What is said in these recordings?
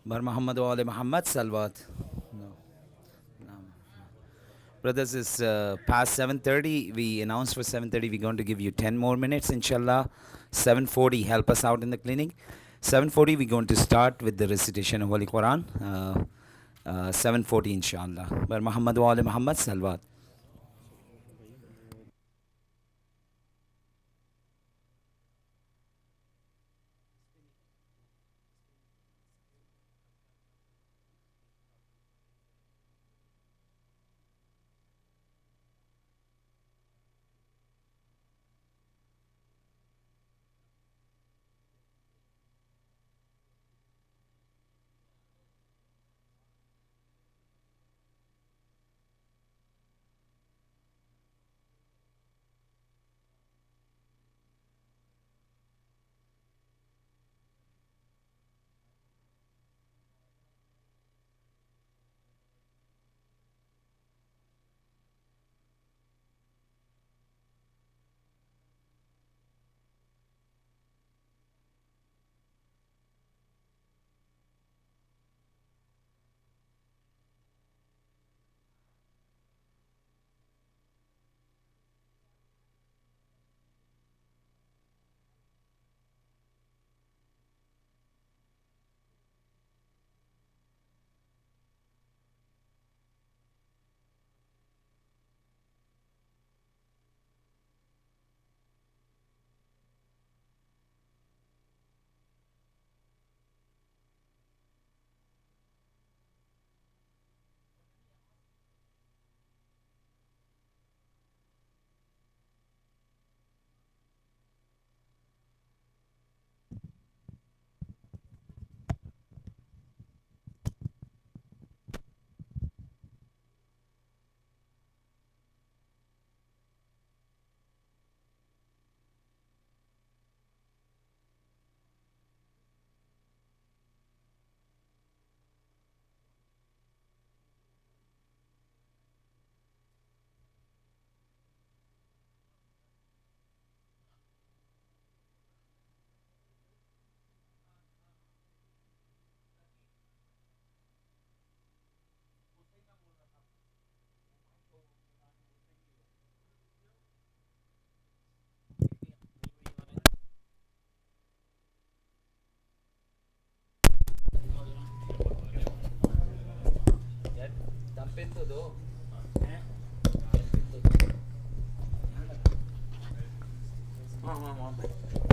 Bar Muhammad wa Ali Muhammad Salawat. No. No. Brothers, it's past 7:30. We announced for 7:30. We're going to give you 10 more minutes, inshallah. 7:40, help us out in the cleaning. 7:40, we're going to start with the recitation of Holy Quran. 7:40, inshallah. Bar Muhammad wa Ali Muhammad Salawat.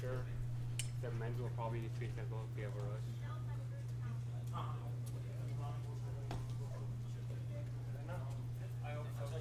Sure. The men's will probably treat them both be over us.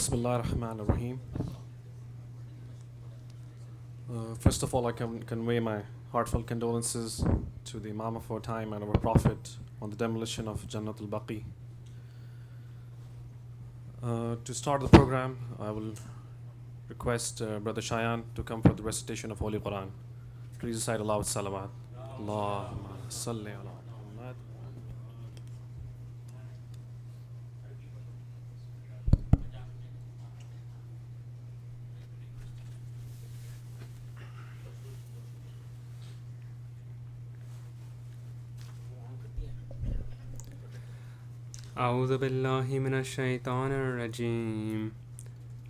Bismillah ar-Rahman ar-Rahim. First of all, I can convey my heartfelt condolences to the Imam of our time and our Prophet on the demolition of Jannat al-Baqi. To start the program, I will request Brother Shayan to come for the recitation of Holy Quran. Please recite aloud salawat. Allahumma salli ala Muhammad. اعوذ باللہ من الشیطان الرجیم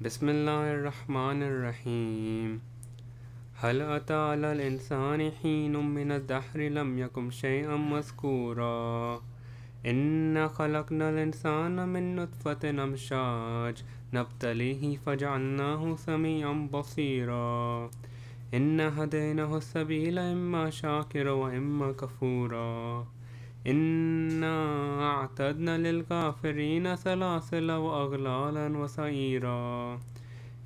بسم اللہ الرحمن الرحیم هل أتى على الإنسان حين من الدهر لم يكن شيئا مذكورا إنا خلقنا الإنسان من نطفة أمشاج نبتليه فجعلناه سميعا بصيرا إنا هديناه السبيل إما شاكرا وإما كفورا إنا أعتدنا للكافرين سلاسل وأغلالا وسعيرا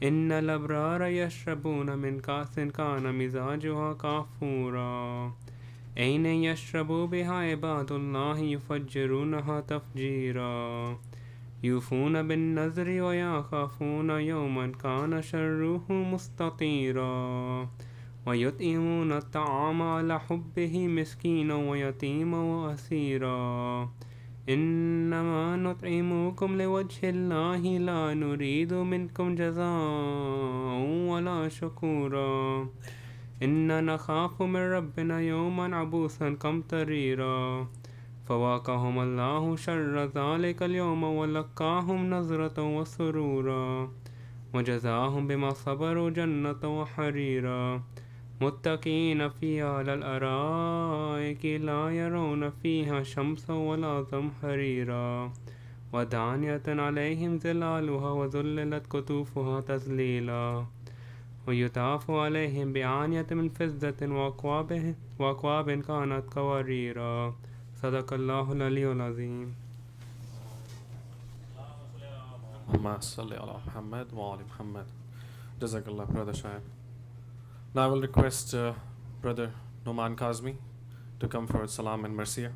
إن الأبرار يشربون من كأس كان مزاجها كافورا أين يشرب بها عباد الله يفجرونها تفجيرا يوفون بالنذر ويخافون يوما كان شره مستطيرا ويطعمون الطعام على حبه مسكينا ويتيما وأسيرا إنما نطعمكم لوجه الله لا نريد منكم جزاء ولا شكورا إنا نخاف من ربنا يوما عبوسا قمطريرا فواقاهم الله شر ذلك اليوم ولقاهم نظرة وسرورا وجزاهم بما صبروا جنة وحريرا متكئين فيها على الأرائك لا يرون فيها شمسا ولا زمهريرا ودانية عليهم ظلالها وذللت قطوفها تذليلا ويطاف عليهم بآنية من فضة وأكواب كانت قواريرا صدق الله العلي العظيم. Allahumma salli ala Muhammad wa ali Muhammad. Jazakallah, Brother Shayan. Now I will request Brother Noman Kazmi to come for Salam and Marsiya.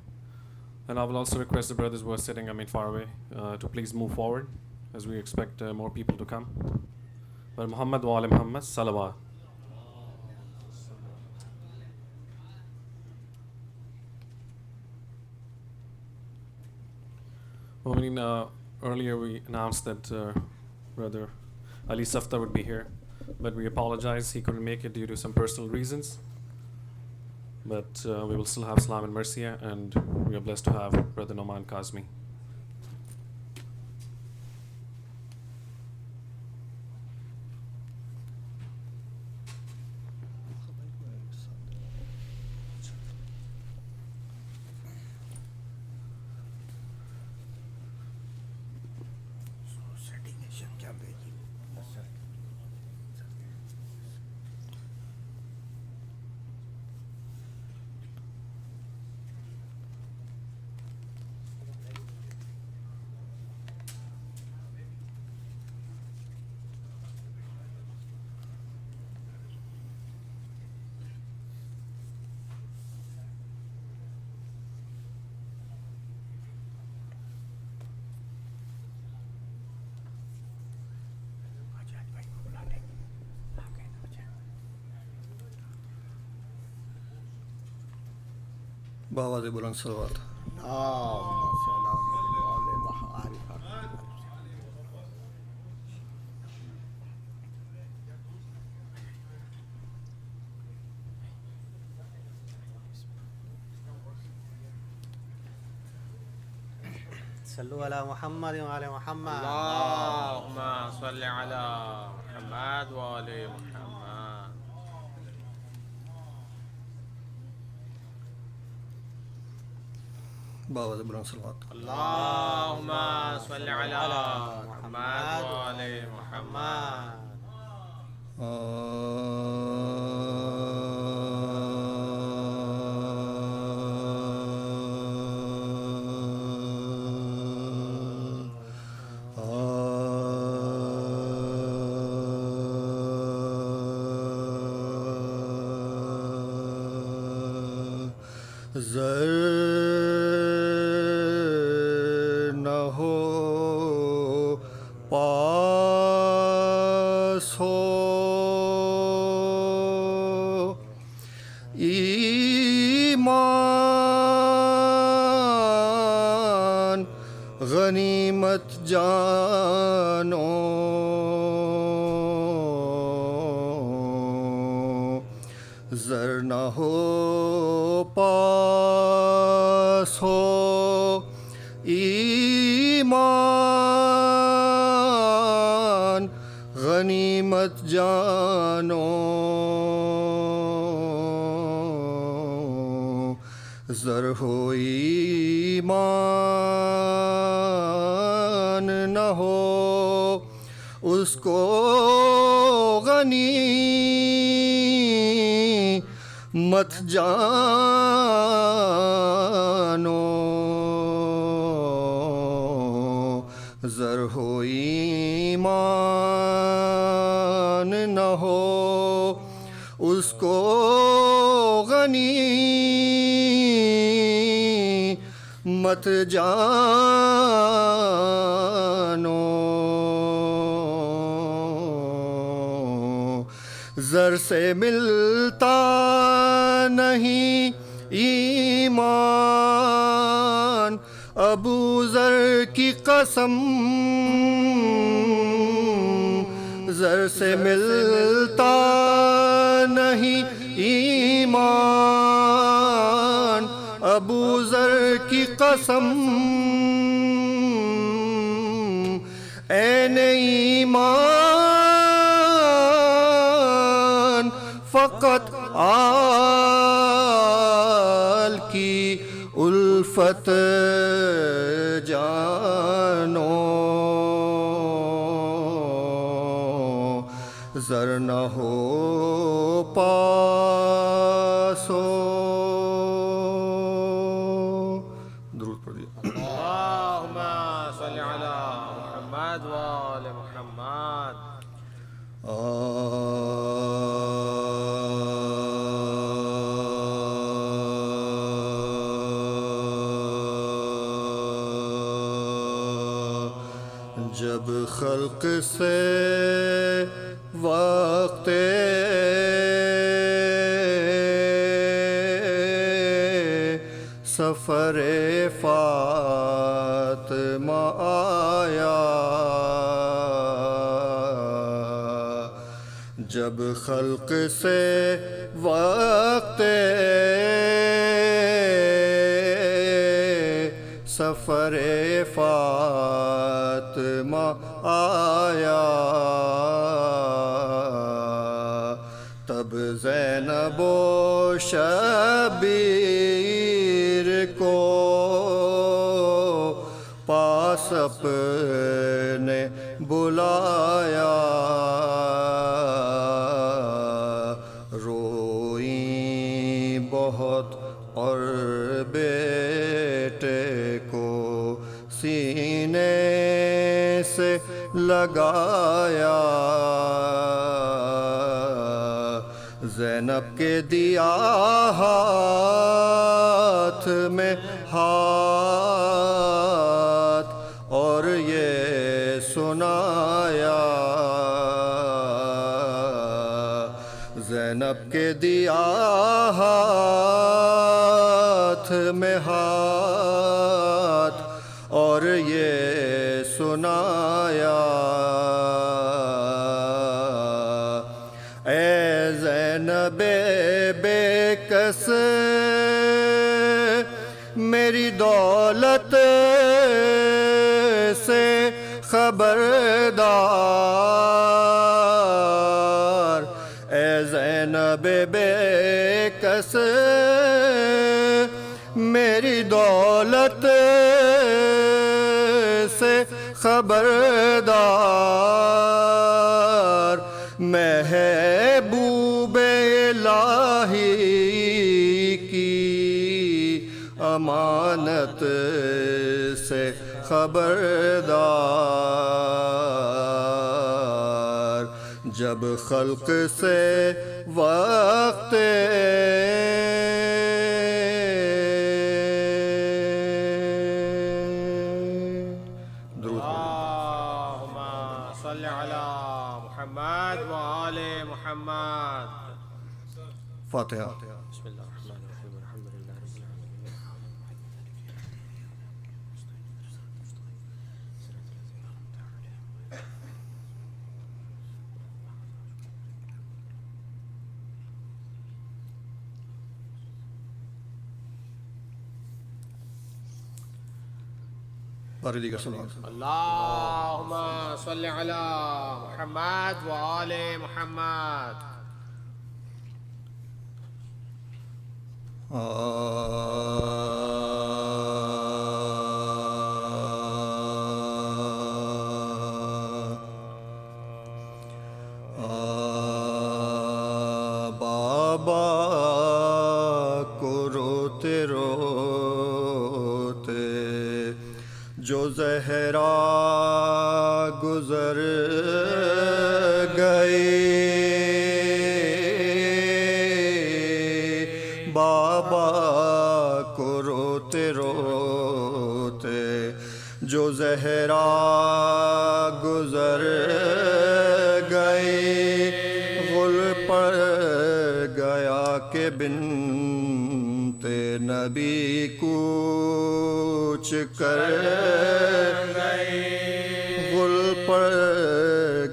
And I will also request the brothers who are sitting, far away, to please move forward as we expect more people to come. But Muhammad wa ali Muhammad, salawat. Earlier we announced that Brother Ali Safta would be here, but we apologize, he couldn't make it due to some personal reasons. But we will still have Salam and Marsiya, and we are blessed to have Brother Noman Kazmi. بآواز بلند صلوات. صلوا على محمد وعلى محمد. اللهم صل على محمد وآل محمد. بآواز بلند صلوات. اللهم صل على محمد وآل محمد. زر نہ ہو پاس ہو ایمان غنیمت جانو زر نہ ہو پاس ہو ایمان غنیمت جانو زر ہو ایمان نہ ہو اس کو غنی مت جانو زر ہو ایمان نہ ہو اس کو غنی مت جانو زر سے ملتا نہیں ایمان ابو ذر کی قسم زر سے ملتا نہیں نہیں ایمان ابو ذر کی قسم این ایمان فقط آل کی الفت جانو زر نہ ہو پاسو درود پڑھ دیا اللهم صل على محمد وآل محمد. جب خلق سے وقت سفر فاطمہ آیا جب خلق سے وقت سفر فاطمہ آیا تب زینب و شبیر کو پاس اپنے بلایا روئیں بہت اور بیٹے کو سینے سے لگایا زینب کے دیا ہاتھ میں ہاتھ اور یہ سنایا زینب کے دیا ہاتھ میں ہاتھ اور یہ سنایا اے زینب بے کس میری دولت سے خبردار اے زینب بے کس میری دولت سے خبردار محبوب الہی کی امانت سے خبردار جب خلق سے وقت اللهم صل على محمد وآل محمد. فاتحہ. بسم الله الرحمن الرحيم الحمد لله رب العالمين. بارے دیگر سلام. اللهم صل على محمد وآل محمد. بابا کو روتے روتے جو زہرا گزر گئی بابا کو روتے روتے جو زہرا گزر گئی غل پڑ گیا کہ بنت نبی کوچ کر گئی غل پڑ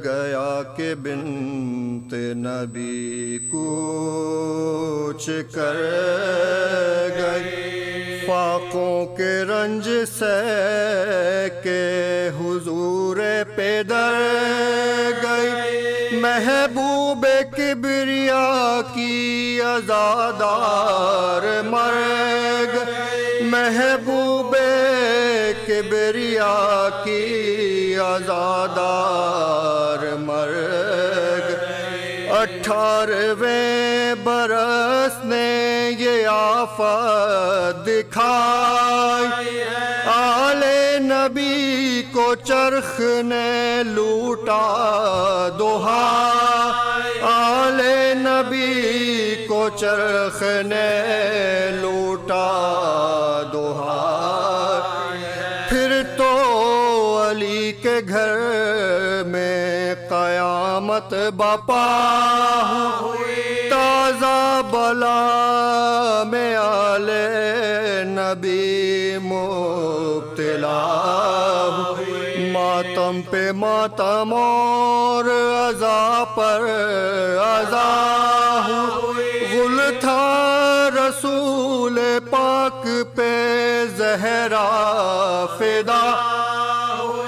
گیا کہ بنت نبی کوچ کر گئی، فاقوں کے رنج سے کے حضور پہ در گئی، محبوب کبریا کی عزادار مر گئی، محبوب کبریا کی عزادار مر گئی، 18ویں برس نے یہ آفت دکھائی، آل نبی کو چرخ نے لوٹا دہائی، آل نبی کو چرخ نے لوٹا دہائی، پھر تو علی کے گھر میں قیامت برپا ہوئی، تازہ بلا میں آل نبی مبتلا ہوئی، ماتم پہ ماتم اور عزا پر عزا ہوئی، غل تھا رسول پاک پہ زہرا فدا،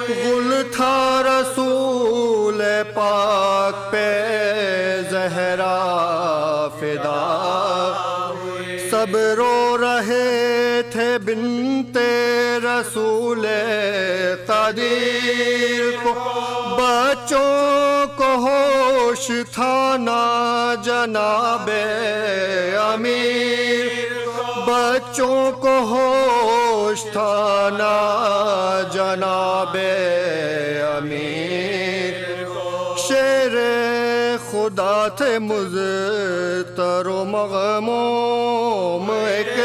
غل تھا رسول پاک پہ زہرا فدا، سب رو رہے تھے بنت رسول قدیر کو، بچوں کو ہوش تھا نا جناب امیر، بچوں کو ہوش تھا نا جناب امیر، شیر خدا تھے مضطر و مغموم ایک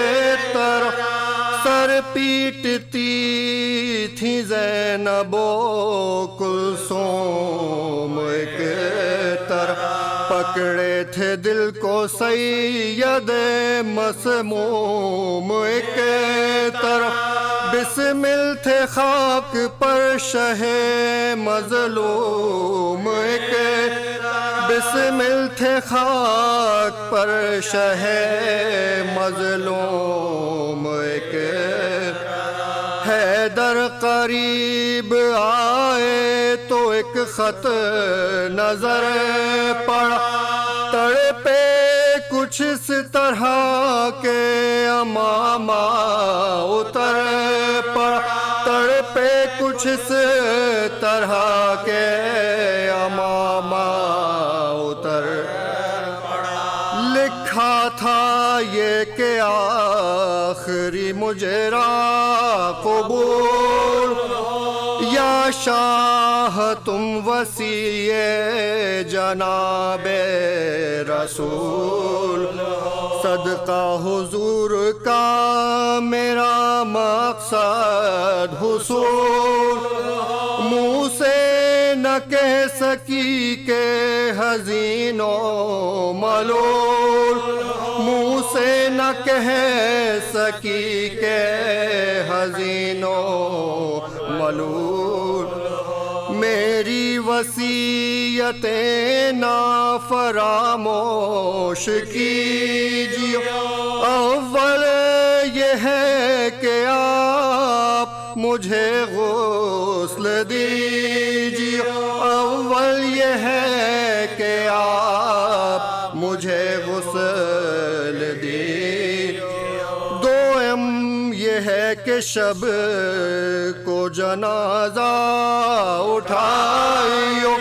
طرف، سر پیٹتی تھی زینب و کلثوم ایک طرف، پکڑے تھے دل کو سید مسموم ایک طرف، بسمل تھے خاک پر شہ مظلوم ایک طرف، بسمل تھے خاک پر شہ مظلوم ایک طرف، حیدر قریب آئے تو ایک خط نظر پڑا، تڑپے کچھ اس طرح کے امامہ اتر پڑا، تڑپے کچھ اس طرح کے امامہ اتر پڑا، لکھا تھا یہ کہ آخری مجرا قبول، یا شاہ تم وسیع جناب رسول، صدقہ حضور کا میرا مقصد حصول، منہ سے نہ کہہ سکی کہ حزین و ملول، منہ سے نہ کہہ سکی کہ حزین و ملول، میری وصیتیں نا فراموش کیجیے، اول یہ ہے کہ آپ مجھے غسل دیجیے، اول یہ ہے کہ آپ مجھے غسل دیجیے، دوم یہ ہے کہ شب کو جنازہ اٹھائیو،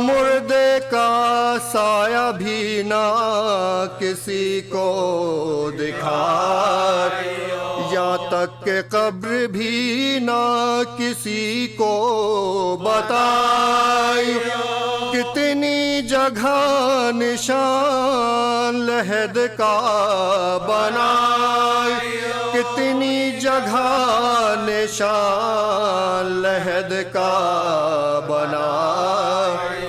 مردے کا سایہ بھی نہ کسی کو دکھائے، یہاں تک کہ قبر بھی نہ کسی کو بتائی، کتنی جگہ نشان لحد کا بنائی، کتنی جگہ نشان لحد کا بنائی،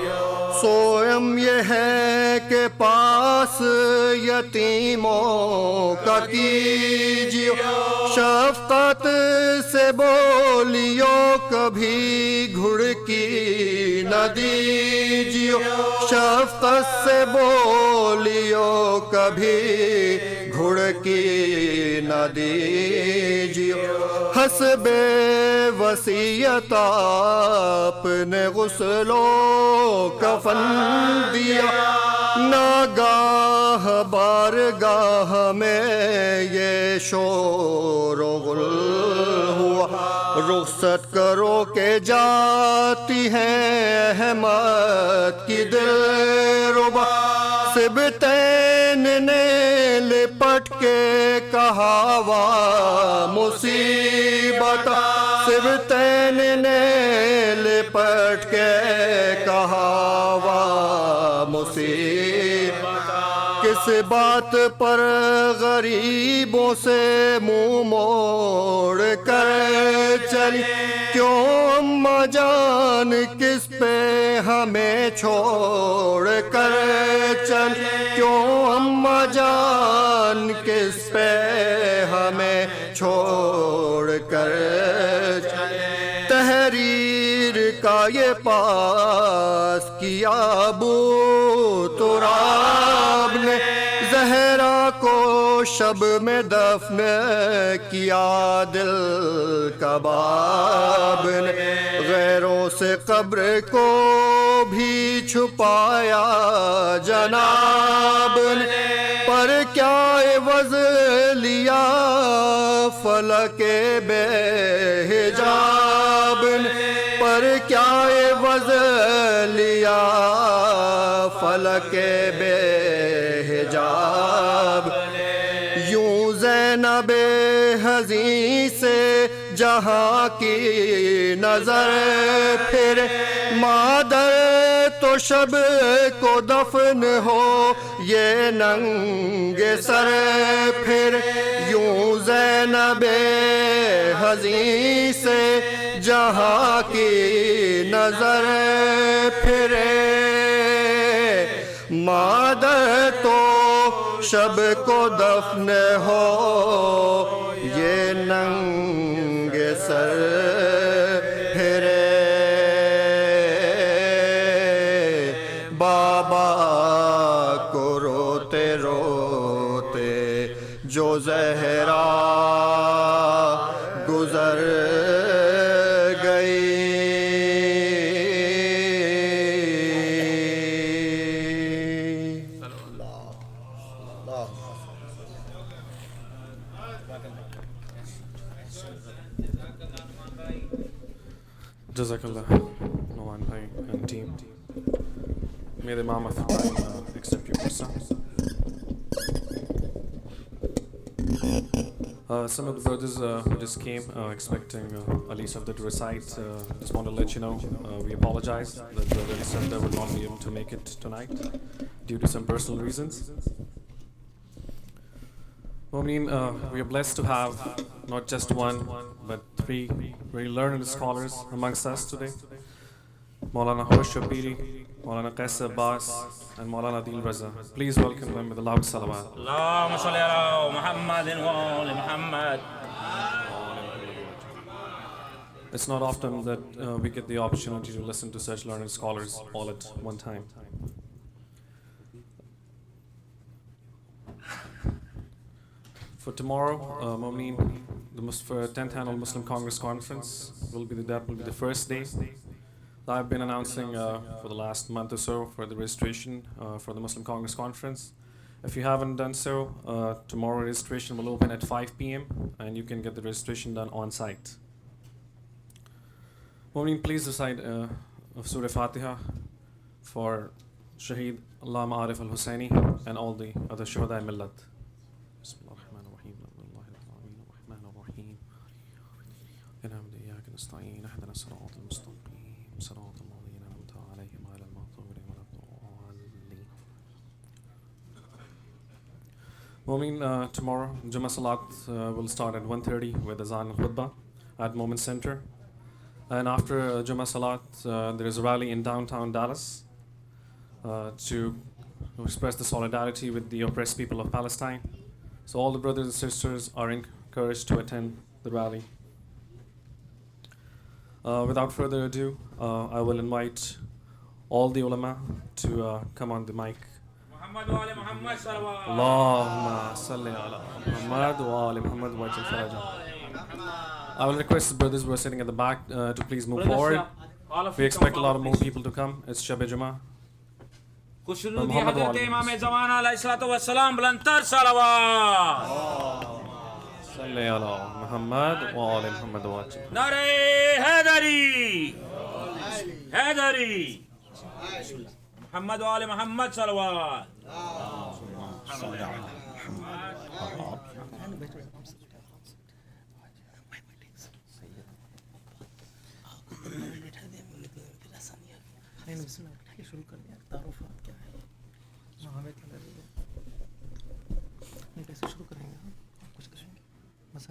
سوئم یہ ہے کہ پاس یتیموں کا کیجیے، شفقت سے بولیو کبھی گھڑکی نہ دیجیو شفقت سے بولیو کبھی گھڑکی نہ دیجیو حسب وصیت آپ نے غسل و کفن دیا ناگاہ بارگاہ میں یہ شور و غل ہوا رخصت کرو کہ جاتی ہے احمد کی دلربا سبتین نے لپٹ کے کہا وا مصیبت سبتین نے لپٹ کے کہا وا مصیبت کس بات پر غریبوں سے منہ موڑ کر چلی کیوں اماں جان کس پہ ہمیں چھوڑ کر چلی کیوں اماں جان کس پہ ہمیں چھوڑ کر چلی تحریر کا یہ پاس کیا ابو تراب نے زہرا کو شب میں دفن کیا دل کباب نے غیروں سے قبر کو بھی چھپایا جناب نے پر کیا عوض لیا فلک بے حجاب نے پر کیا عوض لیا فلک بے حجاب یوں زینب حزین سے جہاں کی نظر پھر مادر تو شب کو دفن ہو یہ ننگ سر پھر یوں زینب حزین سے جہاں کی نظر پھرے مادر تو شب کو دفن ہو یہ ننگ سر پھرے بابا کو روتے روتے جو زہرا گزر گئی Jazakallah, Noman Bhai and team. May the Imam of the time accept your person. Some of the brothers who just came expecting Ali Safdar to recite, just want to let you know, we apologize that Ali Safdar would not be able to make it tonight due to some personal reasons. We are blessed to have not just one, but three very learned scholars amongst us today. Maulana Khush Shabiri, Maulana Qais Abbas, and Maulana Adil Raza. Please welcome them with a loud salawat. اللهم صل على محمد وآل محمد. It's not often that we get the opportunity to listen to such learned scholars all at one time. For tomorrow, the 10th Annual Muslim Congress Conference will be the first day. I've been announcing for the last month or so for the registration for the Muslim Congress Conference. If you haven't done so, tomorrow registration will open at 5 p.m. and you can get the registration done on site. Please recite of Surah Fatiha for Shaheed Allama Arif Al-Hussaini and all the other Shuhada Millat. Tomorrow, Jummah Salat will start at 1:30 with Azan and Khutbah at Moment Center. And after Jummah Salat, there is a rally in downtown Dallas to express the solidarity with the oppressed people of Palestine. So all the brothers and sisters are courage to attend the rally. Without further ado, I will invite all the ulama to come on the mic. محمد وآل محمد صلوات. Allahumma salli ala Muhammad wa ali Muhammad wa ajil farajah. I will request the brothers who are sitting at the back to please move forward. We expect a lot of more people to come. It's Shab Jummah. خوشنودی محمد حضرت وآل امام زمان علیہ الصلوۃ والسلام بلندتر صلوات. Salli ala Muhammad wa ali Muhammad wa ajil. نعرہ حیدری حیدری. محمد وآل محمد صلوات.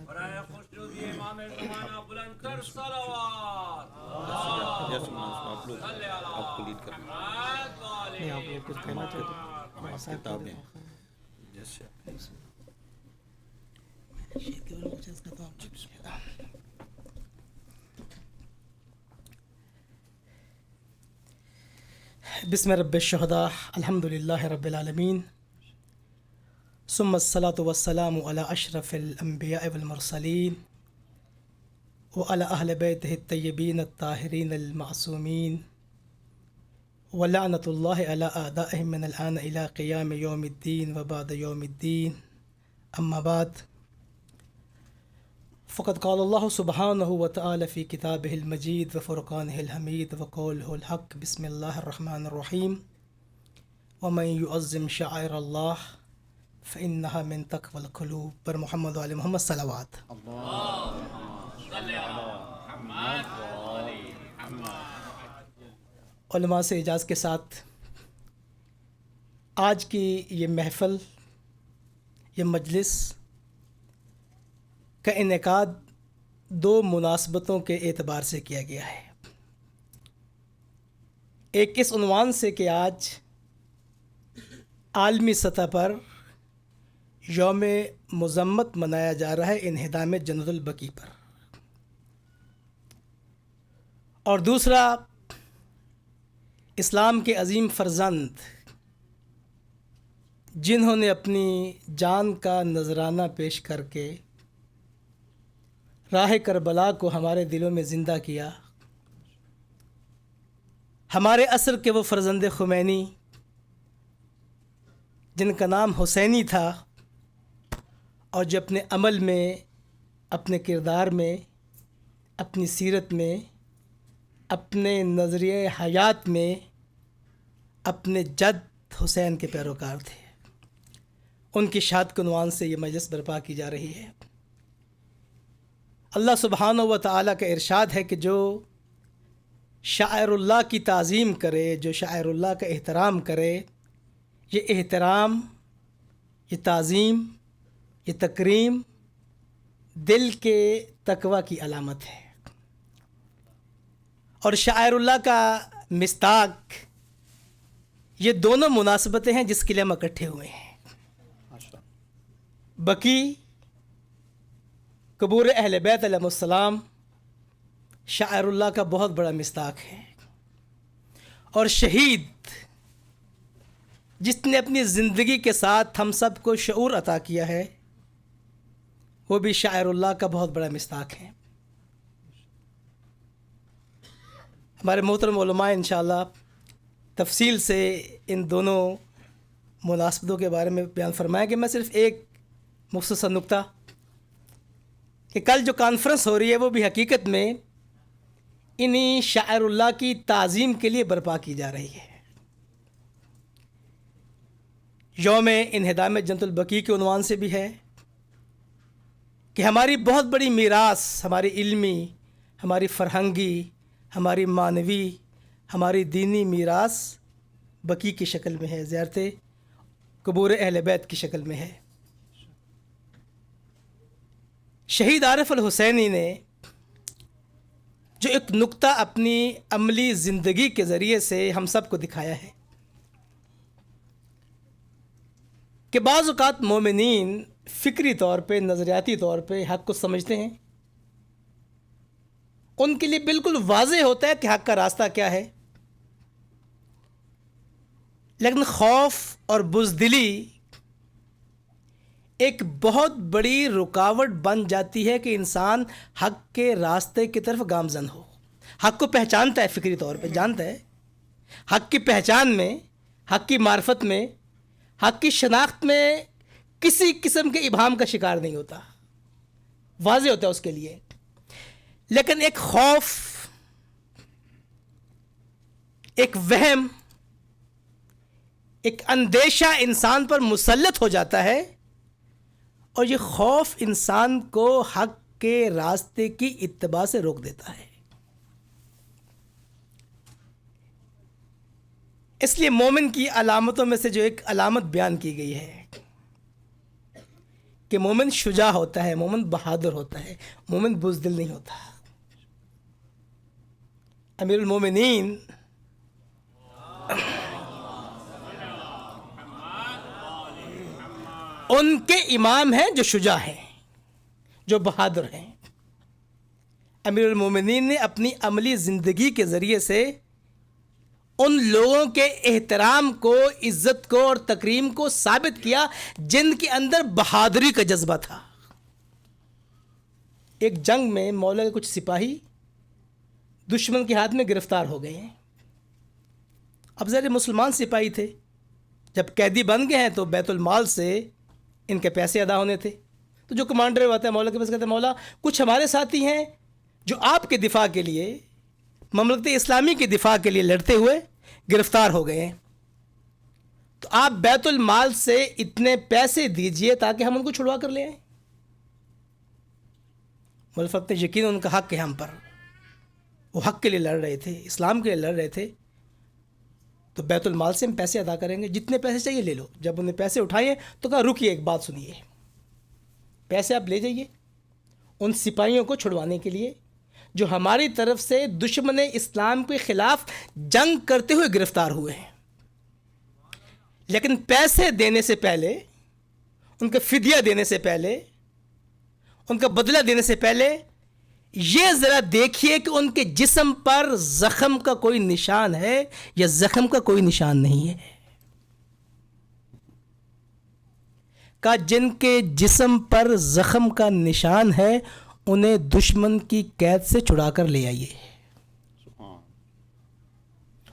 برائے خوشنودی امام زمانہ بلندتر صلوات. صلی اللہ محمد وآل بسم رب الشہداء الحمد للہ رب العالمین ثم الصلاة والسلام على اشرف الانبیاء والمرسلین وعلى اہل بیتہ الطیبین الطاہرین المعصومین ولعنۃ اللہ علی اعدائہم من الآن الى قیام یوم الدین وبعد یوم الدین اما بعد فقد قال اللہ سبحانہ وتعالی فی کتابہ المجید وفرقانہ الحمید وقولہ الحق بسم اللہ الرحمن الرحیم ومن يعظم شعائر اللہ فإنها من تقوى القلوب. پر محمد وعلی محمد صلوات. علماء سے اجازت کے ساتھ آج کی یہ محفل یہ مجلس کا انعقاد دو مناسبتوں کے اعتبار سے کیا گیا ہے. ایک اس عنوان سے کہ آج عالمی سطح پر یوم مذمت منایا جا رہا ہے انہدام جنت البقیع پر، اور دوسرا اسلام کے عظیم فرزند جنہوں نے اپنی جان کا نذرانہ پیش کر کے راہ کربلا کو ہمارے دلوں میں زندہ کیا، ہمارے عصر کے وہ فرزند خمینی جن کا نام حسینی تھا، اور جو اپنے عمل میں، اپنے کردار میں، اپنی سیرت میں، اپنے نظریہ حیات میں اپنے جد حسین کے پیروکار تھے. ان کی شہادت کے عنوان سے یہ مجلس برپا کی جا رہی ہے. اللہ سبحانہ و تعالیٰ کا ارشاد ہے کہ جو شاعر اللہ کی تعظیم کرے، جو شاعر اللہ کا احترام کرے، یہ احترام، یہ تعظیم، یہ تکریم دل کے تقوی کی علامت ہے. اور شاعر اللہ کا مصداق، یہ دونوں مناسبتیں ہیں جس کے لیے ہم اکٹھے ہوئے ہیں. بقیع، قبور اہل بیت علیہ السلام شاعر اللہ کا بہت بڑا مصداق ہے. اور شہید جس نے اپنی زندگی کے ساتھ ہم سب کو شعور عطا کیا ہے، وہ بھی شاعر اللہ کا بہت بڑا مصداق ہے. ہمارے محترم علماء انشاءاللہ تفصیل سے ان دونوں مناسبتوں کے بارے میں بیان فرمائیں گے. میں صرف ایک مختصر نکتہ کہ کل جو کانفرنس ہو رہی ہے وہ بھی حقیقت میں انہی شاعر اللہ کی تعظیم کے لیے برپا کی جا رہی ہے. یوم انہدام جنت البقیع کے عنوان سے بھی ہے کہ ہماری بہت بڑی میراث، ہماری علمی، ہماری فرہنگی، ہماری معنوی، ہماری دینی میراث بقیع کی شکل میں ہے، زیارت قبور اہل بیت کی شکل میں ہے. شہید عارف الحسینی نے جو ایک نقطہ اپنی عملی زندگی کے ذریعے سے ہم سب کو دکھایا ہے کہ بعض اوقات مومنین فکری طور پہ نظریاتی طور پہ حق کو سمجھتے ہیں ان کے لیے بالکل واضح ہوتا ہے کہ حق کا راستہ کیا ہے، لیکن خوف اور بزدلی ایک بہت بڑی رکاوٹ بن جاتی ہے کہ انسان حق کے راستے کی طرف گامزن ہو. حق کو پہچانتا ہے، فکری طور پہ جانتا ہے، حق کی پہچان میں، حق کی معرفت میں، حق کی شناخت میں کسی قسم کے ابہام کا شکار نہیں ہوتا، واضح ہوتا ہے اس کے لیے. لیکن ایک خوف، ایک وہم، ایک اندیشہ انسان پر مسلط ہو جاتا ہے، اور یہ خوف انسان کو حق کے راستے کی اتباع سے روک دیتا ہے. اس لیے مومن کی علامتوں میں سے جو ایک علامت بیان کی گئی ہے کہ مومن شجاع ہوتا ہے، مومن بہادر ہوتا ہے، مومن بزدل نہیں ہوتا. امیر المومنین ان کے امام ہیں جو شجاع ہیں، جو بہادر ہیں. امیر المومنین نے اپنی عملی زندگی کے ذریعے سے ان لوگوں کے احترام کو، عزت کو اور تکریم کو ثابت کیا جن کے اندر بہادری کا جذبہ تھا. ایک جنگ میں مولا کے کچھ سپاہی دشمن کے ہاتھ میں گرفتار ہو گئے ہیں. اب ذرا مسلمان سپاہی تھے، جب قیدی بن گئے ہیں تو بیت المال سے ان کے پیسے ادا ہونے تھے. تو جو کمانڈر ہوتا ہے مولا کے پاس، کہتے ہیں مولا کچھ ہمارے ساتھی ہیں جو آپ کے دفاع کے لیے، مملکت اسلامی کے دفاع کے لیے لڑتے ہوئے گرفتار ہو گئے ہیں، تو آپ بیت المال سے اتنے پیسے دیجئے تاکہ ہم ان کو چھڑوا کر لے آئیں. مولا فرماتے ہیں یقین ان کا حق ہے ہم پر، وہ حق کے لیے لڑ رہے تھے، اسلام کے لیے لڑ رہے تھے، تو بیت المال سے ہم پیسے ادا کریں گے، جتنے پیسے چاہیے لے لو. جب انہیں پیسے اٹھائے تو کہا رکیے ایک بات سنیے، پیسے آپ لے جائیے ان سپاہیوں کو چھڑوانے کے لیے جو ہماری طرف سے دشمن اسلام کے خلاف جنگ کرتے ہوئے گرفتار ہوئے ہیں، لیکن پیسے دینے سے پہلے، ان کا فدیہ دینے سے پہلے، ان کا بدلہ دینے سے پہلے یہ ذرا دیکھیے کہ ان کے جسم پر زخم کا کوئی نشان ہے یا زخم کا کوئی نشان نہیں ہے. کہ جن کے جسم پر زخم کا نشان ہے انہیں دشمن کی قید سے چھڑا کر لے آئیے،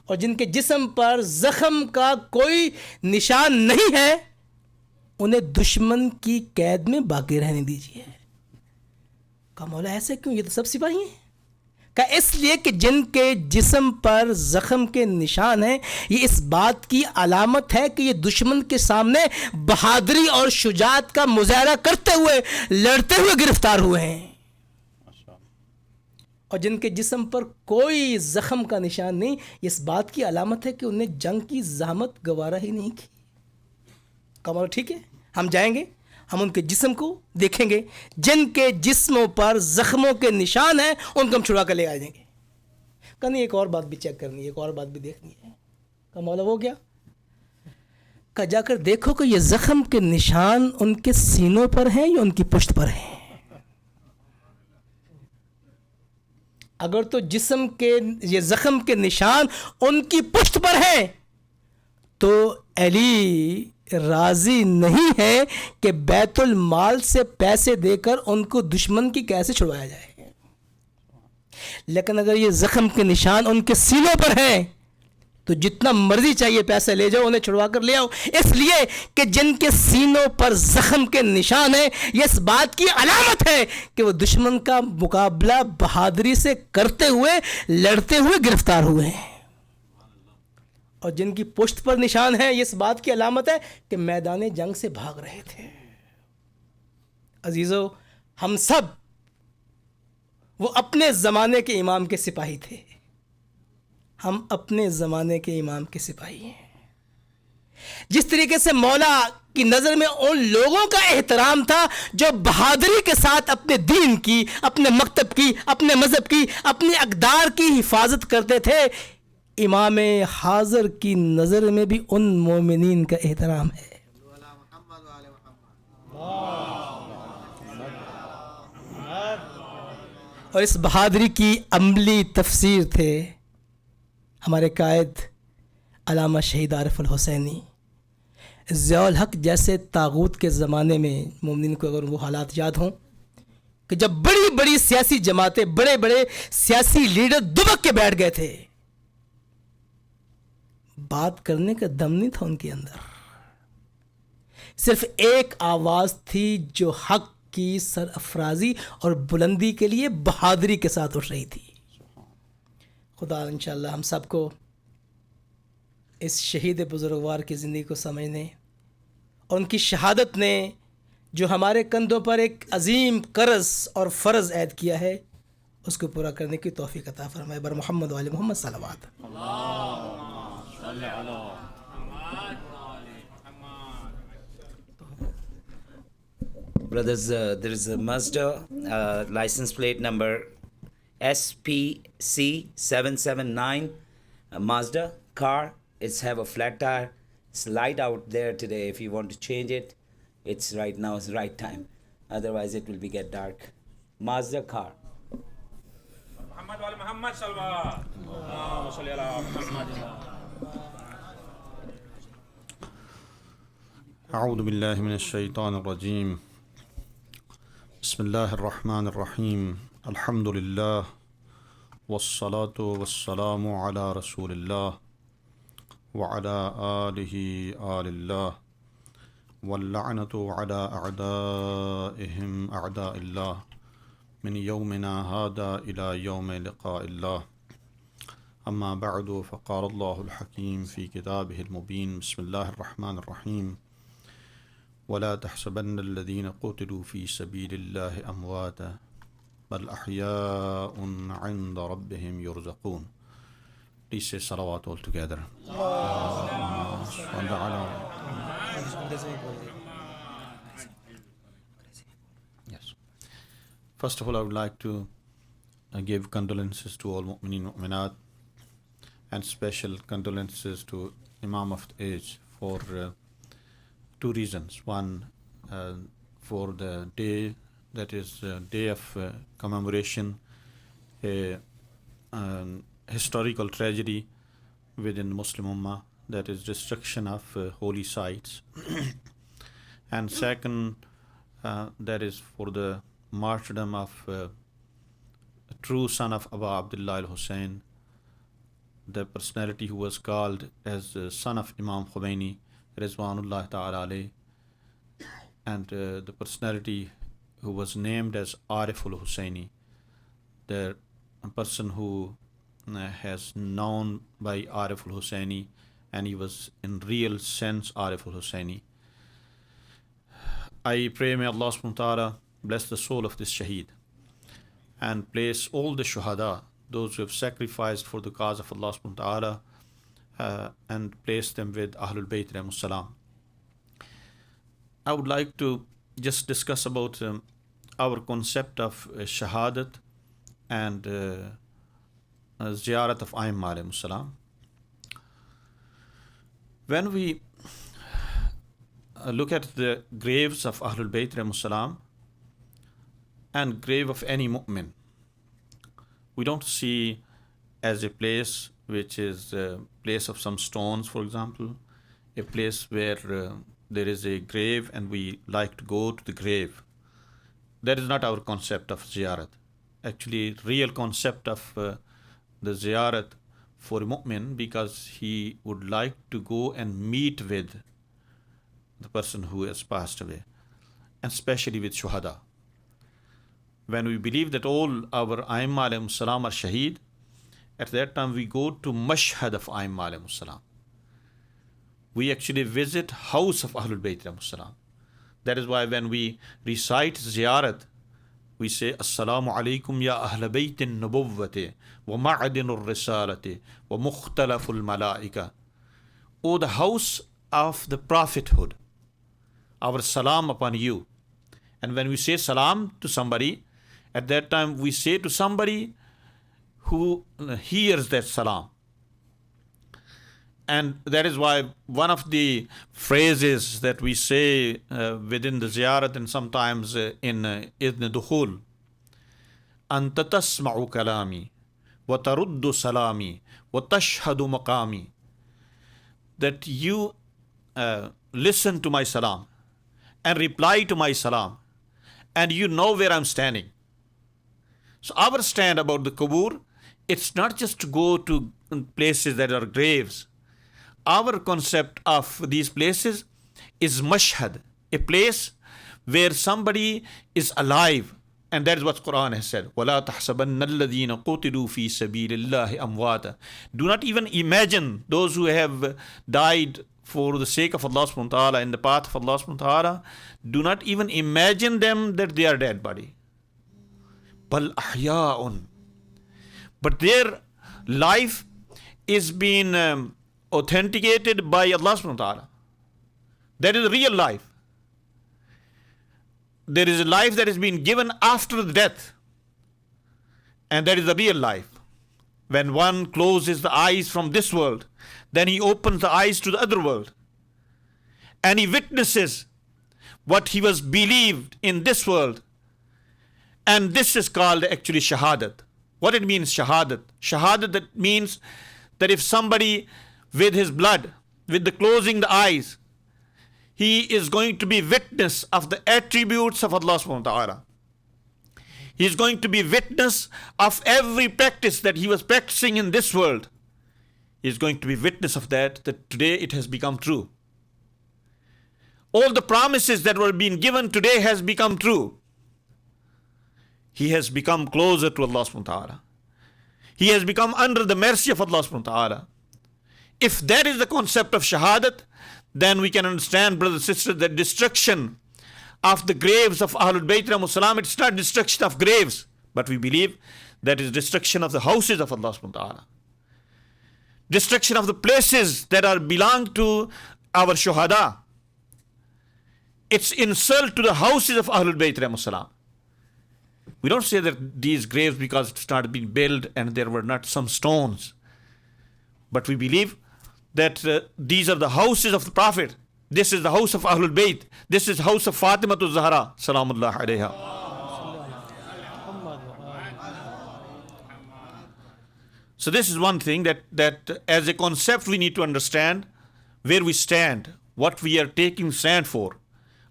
اور جن کے جسم پر زخم کا کوئی نشان نہیں ہے انہیں دشمن کی قید میں باقی رہنے دیجیے. کہا مولا ایسے کیوں، یہ تو سب سپاہی ہیں. کہا اس لیے کہ جن کے جسم پر زخم کے نشان ہیں یہ اس بات کی علامت ہے کہ یہ دشمن کے سامنے بہادری اور شجاعت کا مظاہرہ کرتے ہوئے، لڑتے ہوئے گرفتار ہوئے ہیں. اور جن کے جسم پر کوئی زخم کا نشان نہیں، یہ اس بات کی علامت ہے کہ انہیں جنگ کی زحمت گوارا ہی نہیں کی. کہا مولا ٹھیک ہے، ہم جائیں گے، ہم ان کے جسم کو دیکھیں گے، جن کے جسموں پر زخموں کے نشان ہیں ان کو ہم چھڑوا کر لے آ جائیں گے. کہا نہیں ایک اور بات بھی چیک کرنی ہے، ایک اور بات بھی دیکھنی ہے. کہا مولا وہ کیا؟ کہا جا کر دیکھو کہ یہ زخم کے نشان ان کے سینوں پر ہیں یا ان کی پشت پر ہیں. اگر تو جسم کے یہ زخم کے نشان ان کی پشت پر ہیں تو علی راضی نہیں ہے کہ بیت المال سے پیسے دے کر ان کو دشمن کی کیسے چھڑوایا جائے. لیکن اگر یہ زخم کے نشان ان کے سینوں پر ہیں تو جتنا مرضی چاہیے پیسہ لے جاؤ، انہیں چھڑوا کر لے آؤ، اس لیے کہ جن کے سینوں پر زخم کے نشان ہیں یہ اس بات کی علامت ہے کہ وہ دشمن کا مقابلہ بہادری سے کرتے ہوئے، لڑتے ہوئے گرفتار ہوئے ہیں. اور جن کی پشت پر نشان ہے یہ اس بات کی علامت ہے کہ میدان جنگ سے بھاگ رہے تھے. عزیزو، ہم سب وہ اپنے زمانے کے امام کے سپاہی تھے، ہم اپنے زمانے کے امام کے سپاہی ہیں. جس طریقے سے مولا کی نظر میں ان لوگوں کا احترام تھا جو بہادری کے ساتھ اپنے دین کی، اپنے مکتب کی، اپنے مذہب کی، اپنے اقدار کی حفاظت کرتے تھے، امام حاضر کی نظر میں بھی ان مومنین کا احترام ہے. اور اس بہادری کی عملی تفسیر تھے ہمارے قائد علامہ شہید عارف الحسینی. ضیاء الحق جیسے طاغوت کے زمانے میں مومنین کو اگر وہ حالات یاد ہوں کہ جب بڑی بڑی سیاسی جماعتیں بڑے بڑے سیاسی لیڈر دبک کے بیٹھ گئے تھے, بات کرنے کا دم نہیں تھا ان کے اندر, صرف ایک آواز تھی جو حق کی سرافرازی اور بلندی کے لیے بہادری کے ساتھ اٹھ رہی تھی. خدا انشاءاللہ ہم سب کو اس شہید بزرگوار کی زندگی کو سمجھنے اور ان کی شہادت نے جو ہمارے کندھوں پر ایک عظیم قرض اور فرض عائد کیا ہے اس کو پورا کرنے کی توفیق عطا فرمائے. بر محمد و آل محمد صلوات. Brothers, there is a Mazda license plate number SPC 779 Mazda car. It's have a flat tire. It's light out there today. If you want to change it, it's right now is the right time. Otherwise, it will be get dark. Mazda car. محمد وآل محمد صلوات. اللهم صل على محمد. اعوذ باللہ من الشیطان الرجیم. بسم اللہ الرحمن الرحیم. الحمد للہ والصلاة والسلام علی رسول اللہ وعلی آلہ آل اللہ واللعنة علی اعدائهم اعداء اللہ من یومنا هذا الى یوم لقاء اللہ. اما بعد فقال اللہ الحکیم فی کتابہ المبین. بسم اللہ الرحمن الرحیم. ولا تحسبن الذين قتلوا في سبيل الله أمواتا بل أحياء عند ربهم يرزقون. Please say salawat all together. Yes. First of all, I would like to give condolences to all mu'mineen mu'minat and special condolences to Imam of the age for two reasons. One, for the day that is day of commemoration, a historical tragedy within Muslim Ummah, that is destruction of holy sites. And second, that is for the martyrdom of a true son of Abu Abdullah al-Hussein, the personality who was called as the son of Imam Khomeini Rizwanullah Ta'ala alayh, and the personality who was named as Arif al-Husseini, the person who has known by Arif al-Husseini, and he was in real sense Arif al-Husseini. I pray may Allah subhanahu wa ta'ala bless the soul of this shaheed and place all the shuhada, those who have sacrificed for the cause of Allah subhanahu wa ta'ala, and place them with Ahlul Bayt alayhimus salam. I would like to just discuss about our concept of shahadat and ziyarat of Aimma alayhimus salam. When we look at the graves of Ahlul Bayt alayhimus salam and grave of any mu'min, we don't see as a place which is a place of some stones, for example, a place where there is a grave and we like to go to the grave. That is not our concept of ziyarat. Actually, real concept of the ziyarat for a mu'min, because he would like to go and meet with the person who has passed away, and especially with shuhada. When we believe that all our Aimma alayhim salam are shaheed, at that time we go to Mashhad of Aimma alayhim salam. We actually visit house of Ahlul Bayt alayhim salam. That is why when we recite ziyarat, we say Assalamu alaikum ya Ahl Baytin Nubuwwati wa Ma'adinur Risalati wa Mukhtalaful Malaika. O the house of the prophethood, our salam upon you. And when we say salam to somebody, at that time we say to somebody who hears that salam. And that is why one of the phrases that we say within the ziyarat and sometimes in Idn Dukhul, أنت تسمع كلامي وترد سلامي وتشهد مقامي. That you listen to my salam and reply to my salam, and you know where I'm standing. So our stand about the Qubur, it's not just to go to places that are graves. Our concept of these places is mashhad, a place where somebody is alive. And that is what Quran has said. وَلَا تَحْسَبَنَّ الَّذِينَ قُتِلُوا فِي سَبِيلِ اللَّهِ أَمْوَاتًا. Do not even imagine those who have died for the sake of Allah subhanahu wa ta'ala, in the path of Allah subhanahu wa ta'ala. Do not even imagine them that they are dead body. بَلْ أَحْيَاءٌ. But their life is being authenticated by Allah subhanahu wa ta'ala. That is real life. There is a life that is being given after death, and that is the real life. When one closes the eyes from this world, then he opens the eyes to the other world, and he witnesses what he was believed in this world. And this is called actually shahadat. What it means, shahadat? Shahadat, that means that if somebody with his blood, with the closing the eyes, he is going to be witness of the attributes of Allah subhanahu wa ta'ala. He is going to be witness of every practice that he was practicing in this world. He is going to be witness of that today it has become true. All the promises that were being given today has become true. He has become closer to Allah subhanahu wa ta'ala. He has become under the mercy of Allah subhanahu wa ta'ala. If that is the concept of shahadat, then we can understand, brothers and sisters, that destruction of the graves of Ahlul Bayt alayhimus salam, it's not destruction of graves, but we believe that is destruction of the houses of Allah subhanahu wa ta'ala. Destruction of the places that are belong to our shuhada. It's insult to the houses of Ahlul Bayt alayhimus salam. We don't say that these graves because it started being built and there were not some stones. But we believe that these are the houses of the Prophet. This is the house of Ahlul Bayt. This is the house of Fatima Zahra, salamullah alayha. So this is one thing that as a concept we need to understand where we stand, what we are taking stand for.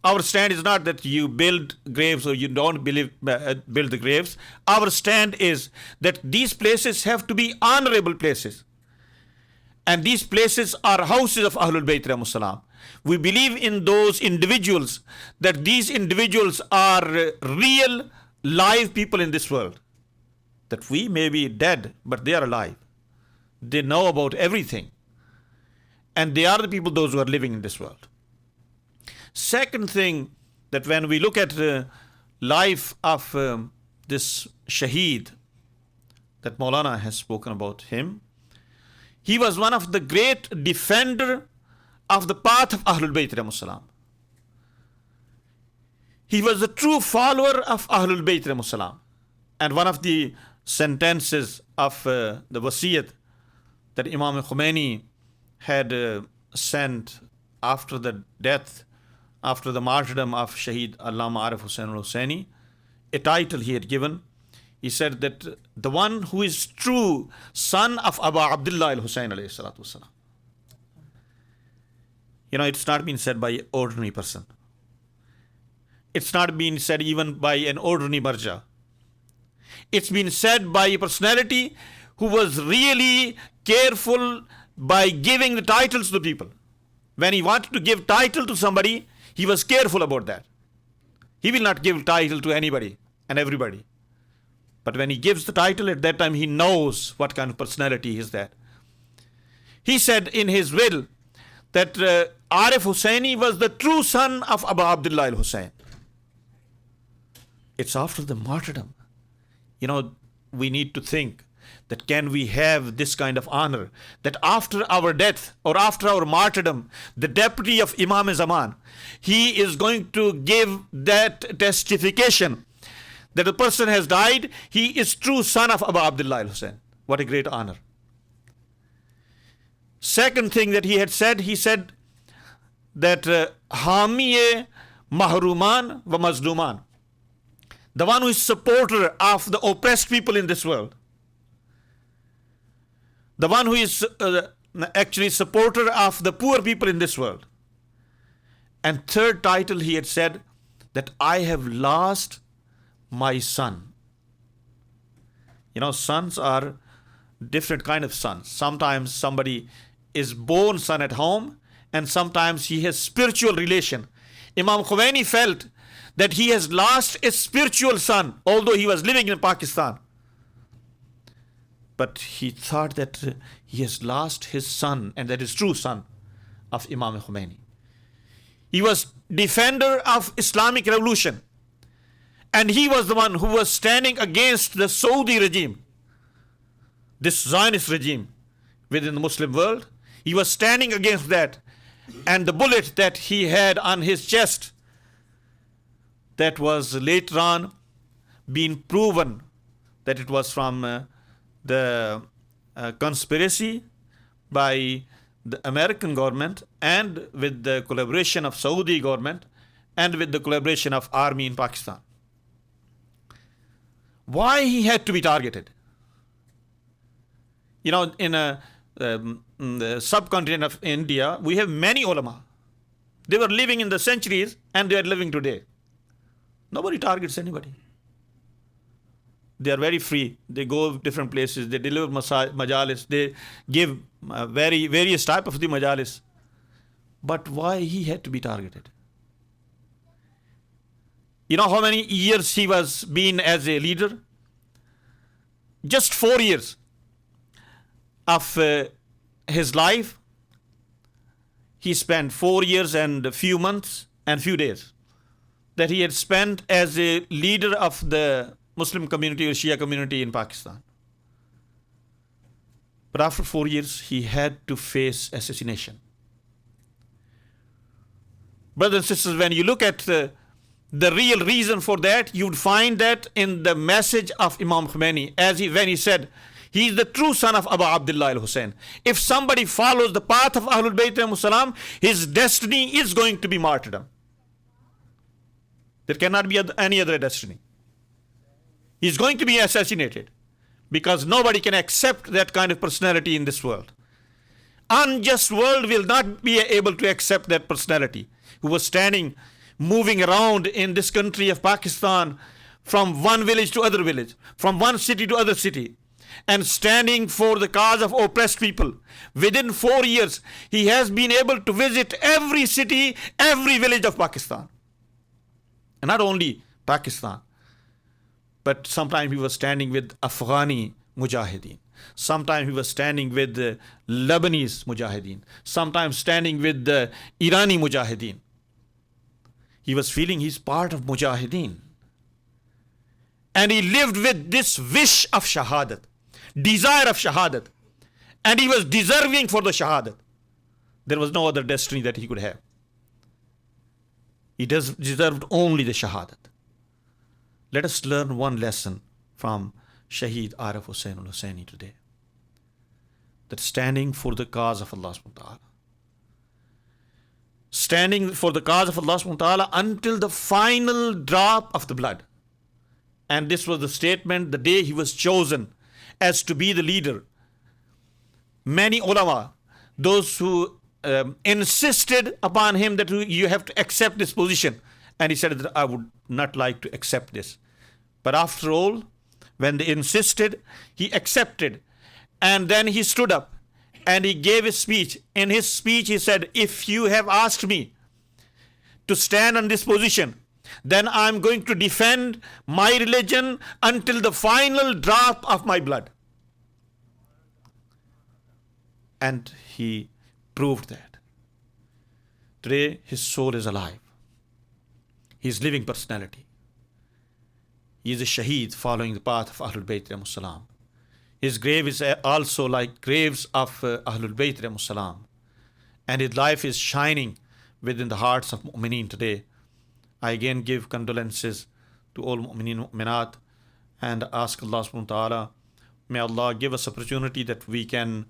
Our stand is not that you build graves or you don't build the graves. Our stand is that these places have to be honorable places. And these places are houses of Ahlul Bayt alayhimus salam. We believe in those individuals, that these individuals are real, live people in this world. That we may be dead, but they are alive. They know about everything. And they are the people, those who are living in this world. Second thing, that when we look at the life of this Shaheed, that Maulana has spoken about him, he was one of the great defender of the path of Ahlul Bayt alayhimus salam. He was a true follower of Ahlul Bayt alayhimus salam. And one of the sentences of the wasiyat that Imam Khomeini had sent after the death, after the martyrdom of Shaheed Allama Arif Hussain al-Hussaini, a title he had given. He said that the one who is true son of Abu Abdullah al-Hussain alayhi salatu wasalam. It's not been said by an ordinary person. It's not been said even by an ordinary marja. It's been said by a personality who was really careful by giving the titles to the people. When he wanted to give title to somebody, he was careful about that. He will not give title to anybody and everybody. But when he gives the title, at that time he knows what kind of personality is that. He said in his will that Arif Hussaini was the true son of Abu Abdullah al-Hussain. It's after the martyrdom. We need to think that can we have this kind of honor, that after our death or after our martyrdom, the deputy of Imam Zaman, he is going to give that testification that the person has died, he is true son of Abu Abdullah al-Hussain. What a great honor. Second thing that he said that Hamiye Mahruman wa Mazluman, the one who is supporter of the oppressed people in this world, the one who is actually supporter of the poor people in this world. And third title, he had said that I have lost my son. You know, sons are different kind of sons. Sometimes somebody is born son at home, and sometimes he has spiritual relation. Imam Khomeini felt that he has lost a spiritual son, although he was living in Pakistan. But he thought that he has lost his son, and that is true son of Imam Khomeini. He was defender of Islamic revolution, and he was the one who was standing against the Saudi regime, this Zionist regime within the Muslim world. He was standing against that, and the bullet that he had on his chest, that was later on been proven that it was from the conspiracy by the American government, and with the collaboration of Saudi government, and with the collaboration of army in Pakistan. Why he had to be targeted? You know, in the subcontinent of India, we have many ulama. They were living in the centuries, and they are living today. Nobody targets anybody. They are very free. They go different places. They deliver majalis. They give various type of the majalis. But why he had to be targeted? You know how many years he was been as a leader? Just 4 years of his life. He spent 4 years and a few months and few days that he had spent as a leader of the Muslim community or Shia community in Pakistan. But after 4 years, he had to face assassination. Brothers and sisters, when you look at the real reason for that, you would find that in the message of Imam Khomeini, when he said, he is the true son of Abu Abdullah al-Hussein. If somebody follows the path of Ahlul Bayt al-Salam, his destiny is going to be martyrdom. There cannot be any other destiny. He is going to be assassinated, because nobody can accept that kind of personality in this world. Unjust world will not be able to accept that personality, who was standing, moving around in this country of Pakistan, from one village to other village, from one city to other city, and standing for the cause of oppressed people. Within 4 years, he has been able to visit every city, every village of Pakistan. And not only Pakistan, but sometimes he was standing with Afghani Mujahideen. Sometimes he was standing with the Lebanese Mujahideen. Sometimes standing with the Irani Mujahideen. He was feeling he's part of Mujahideen. And he lived with this wish of Shahadat, desire of Shahadat. And he was deserving for the Shahadat. There was no other destiny that he could have. He deserved only the Shahadat. Let us learn one lesson from Shaheed Arif Hussain al-Hussaini today. That standing for the cause of Allah subhanahu wa ta'ala. Standing for the cause of Allah subhanahu wa ta'ala until the final drop of the blood. And this was the statement the day he was chosen as to be the leader. Many ulama, those who insisted upon him that you have to accept this position. And he said that I would not like to accept this. But after all, when they insisted, he accepted. And then he stood up and he gave a speech. In his speech, he said, if you have asked me to stand on this position, then I'm going to defend my religion until the final drop of my blood. And he proved that. Today, his soul is alive. He is living personality. He is a shaheed following the path of Ahlul Bayt al-Salam. His grave is also like graves of Ahlul Bayt al-Salam. And his life is shining within the hearts of mu'mineen today. I again give condolences to all mu'mineen mu'minat and ask Allah subhanahu wa ta'ala, may Allah give us opportunity that we can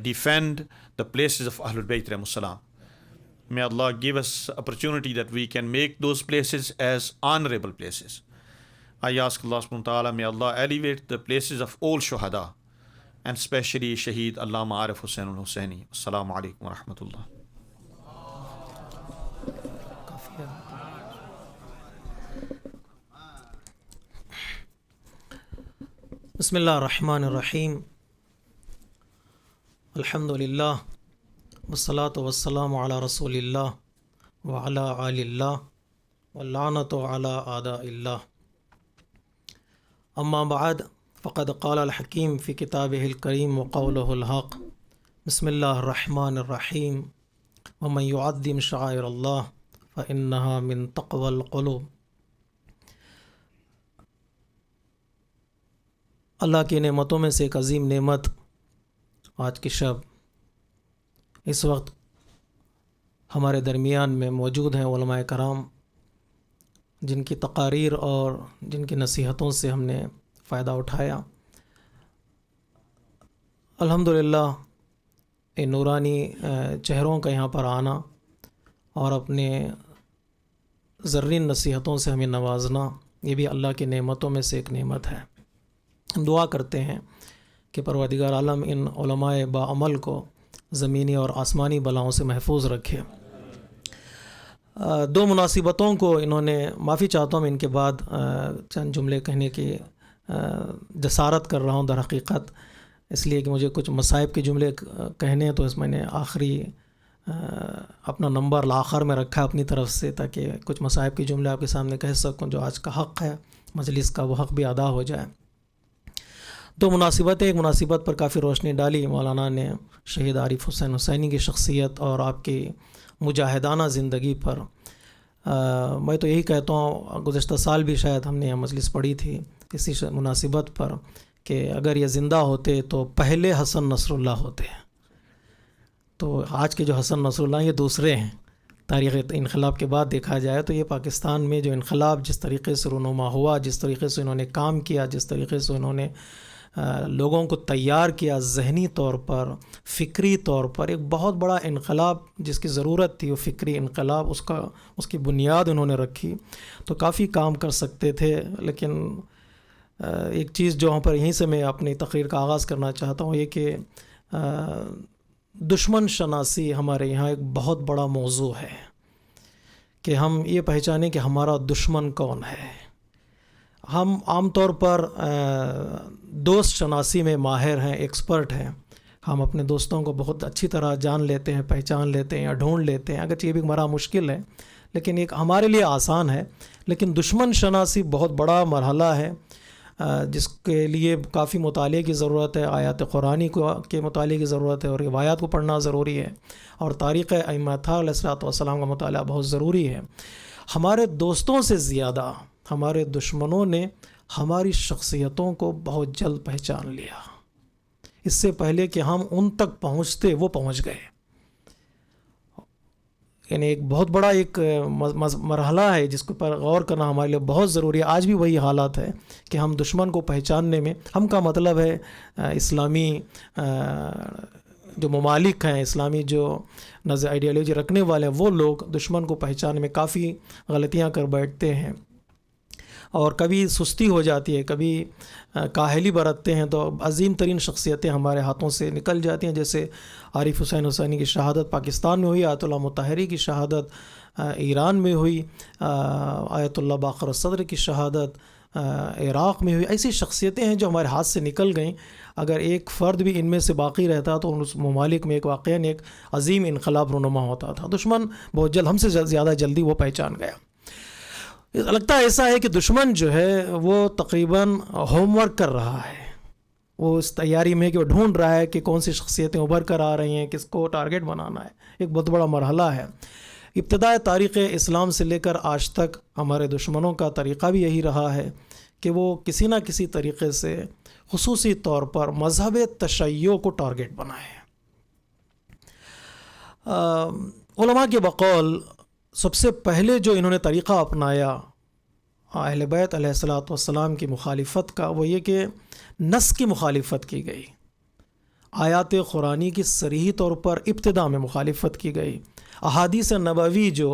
defend the places of Ahlul Bayt al-Salam. May Allah give us opportunity that we can make those places as honorable places. I ask Allah subhanahu wa ta'ala, may Allah elevate the places of all shuhada, and especially Shaheed Allama Arif Hussain al-Hussaini. Assalamu alaikum wa rahmatullah. بسم اللہ الرحمن الرحیم الحمد للہ والصلاة والسلام علی رسول اللہ وعلی آل اللہ واللعنۃ علی اعداء اللہ اما بعد فقد قال الحکیم فی کتابہ الکریم وقولہ الحق بسم اللہ الرحمن الرحیم ومن یعظم شعائر اللہ فإنها من تقوی القلوب. اللہ کی نعمتوں میں سے ایک عظیم نعمت آج کی شب اس وقت ہمارے درمیان میں موجود ہیں علماء کرام، جن کی تقاریر اور جن کی نصیحتوں سے ہم نے فائدہ اٹھایا. الحمدللہ ان نورانی چہروں کا یہاں پر آنا اور اپنے زرین نصیحتوں سے ہمیں نوازنا، یہ بھی اللہ کی نعمتوں میں سے ایک نعمت ہے. ہم دعا کرتے ہیں کہ پروردگار عالم ان علماء باعمل کو زمینی اور آسمانی بلاؤں سے محفوظ رکھے. دو مناسبتوں کو انہوں نے، معافی چاہتا ہوں میں ان کے بعد چند جملے کہنے کی جسارت کر رہا ہوں در حقیقت، اس لیے کہ مجھے کچھ مصائب کے جملے کہنے ہیں، تو اس میں نے آخری اپنا نمبر آخر میں رکھا اپنی طرف سے، تاکہ کچھ مصائب کے جملے آپ کے سامنے کہہ سکوں جو آج کا حق ہے مجلس کا، وہ حق بھی ادا ہو جائے. دو مناسبتیں، ایک مناسبت پر کافی روشنی ڈالی مولانا نے شہید عارف حسین حسینی کی شخصیت اور آپ کی مجاہدانہ زندگی پر. میں تو یہی کہتا ہوں، گزشتہ سال بھی شاید ہم نے یہ مجلس پڑھی تھی اسی مناسبت پر، کہ اگر یہ زندہ ہوتے تو پہلے حسن نصر اللہ ہوتے ہیں. تو آج کے جو حسن نصر اللہ یہ دوسرے ہیں. تاریخ انقلاب کے بعد دیکھا جائے تو یہ پاکستان میں جو انقلاب جس طریقے سے رونما ہوا، جس طریقے سے انہوں نے کام کیا، جس طریقے سے انہوں نے لوگوں کو تیار کیا ذہنی طور پر، فکری طور پر، ایک بہت بڑا انقلاب جس کی ضرورت تھی، وہ فکری انقلاب، اس کی بنیاد انہوں نے رکھی. تو کافی کام کر سکتے تھے، لیکن ایک چیز جو وہاں پر یہیں سے میں اپنی تقریر کا آغاز کرنا چاہتا ہوں، یہ کہ دشمن شناسی ہمارے یہاں ایک بہت بڑا موضوع ہے، کہ ہم یہ پہچانیں کہ ہمارا دشمن کون ہے. ہم عام طور پر دوست شناسی میں ماہر ہیں، ایکسپرٹ ہیں. ہم اپنے دوستوں کو بہت اچھی طرح جان لیتے ہیں، پہچان لیتے ہیں یا ڈھونڈ لیتے ہیں، اگرچہ یہ بھی ہمارا مشکل ہے، لیکن ایک ہمارے لیے آسان ہے. لیکن دشمن شناسی بہت بڑا مرحلہ ہے، جس کے لیے کافی مطالعے کی ضرورت ہے. آیات قرآنی کے مطالعے کی ضرورت ہے، اور روایات کو پڑھنا ضروری ہے، اور تاریخ ائمہ علیہ الصلوۃ والسلام کا مطالعہ بہت ضروری ہے. ہمارے دوستوں سے زیادہ ہمارے دشمنوں نے ہماری شخصیتوں کو بہت جلد پہچان لیا. اس سے پہلے کہ ہم ان تک پہنچتے وہ پہنچ گئے. یعنی ایک بہت بڑا ایک مرحلہ ہے جس کے پر غور کرنا ہمارے لیے بہت ضروری ہے. آج بھی وہی حالات ہے کہ ہم دشمن کو پہچاننے میں، ہم کا مطلب ہے اسلامی جو ممالک ہیں، اسلامی جو نظر آئیڈیالوجی رکھنے والے ہیں، وہ لوگ دشمن کو پہچاننے میں کافی غلطیاں کر بیٹھتے ہیں، اور کبھی سستی ہو جاتی ہے، کبھی کاہلی برتتے ہیں، تو عظیم ترین شخصیتیں ہمارے ہاتھوں سے نکل جاتی ہیں. جیسے عارف حسین حسینی کی شہادت پاکستان میں ہوئی، آیت اللہ مطہری کی شہادت ایران میں ہوئی، آیت اللہ باقر الصدر کی شہادت عراق میں ہوئی. ایسی شخصیتیں ہیں جو ہمارے ہاتھ سے نکل گئیں. اگر ایک فرد بھی ان میں سے باقی رہتا تو اس ممالک میں ایک واقعاً ایک عظیم انقلاب رونما ہوتا تھا. دشمن بہت جلد، ہم سے زیادہ جلدی وہ پہچان گیا. لگتا ہے ایسا ہے کہ دشمن جو ہے وہ تقریباً ہوم ورک کر رہا ہے، وہ اس تیاری میں کہ وہ ڈھونڈ رہا ہے کہ کون سی شخصیتیں ابھر کر آ رہی ہیں، کس کو ٹارگٹ بنانا ہے. ایک بہت بڑا مرحلہ ہے. ابتدائے تاریخ اسلام سے لے کر آج تک ہمارے دشمنوں کا طریقہ بھی یہی رہا ہے کہ وہ کسی نہ کسی طریقے سے خصوصی طور پر مذہب تشیع کو ٹارگٹ بنائے. علماء کے بقول سب سے پہلے جو انہوں نے طریقہ اپنایا اہل بیت علیہ الصلوۃ والسلام کی مخالفت کا، وہ یہ کہ نص کی مخالفت کی گئی. آیات قرآنی کی صریحی طور پر ابتدا میں مخالفت کی گئی. احادیث نبوی جو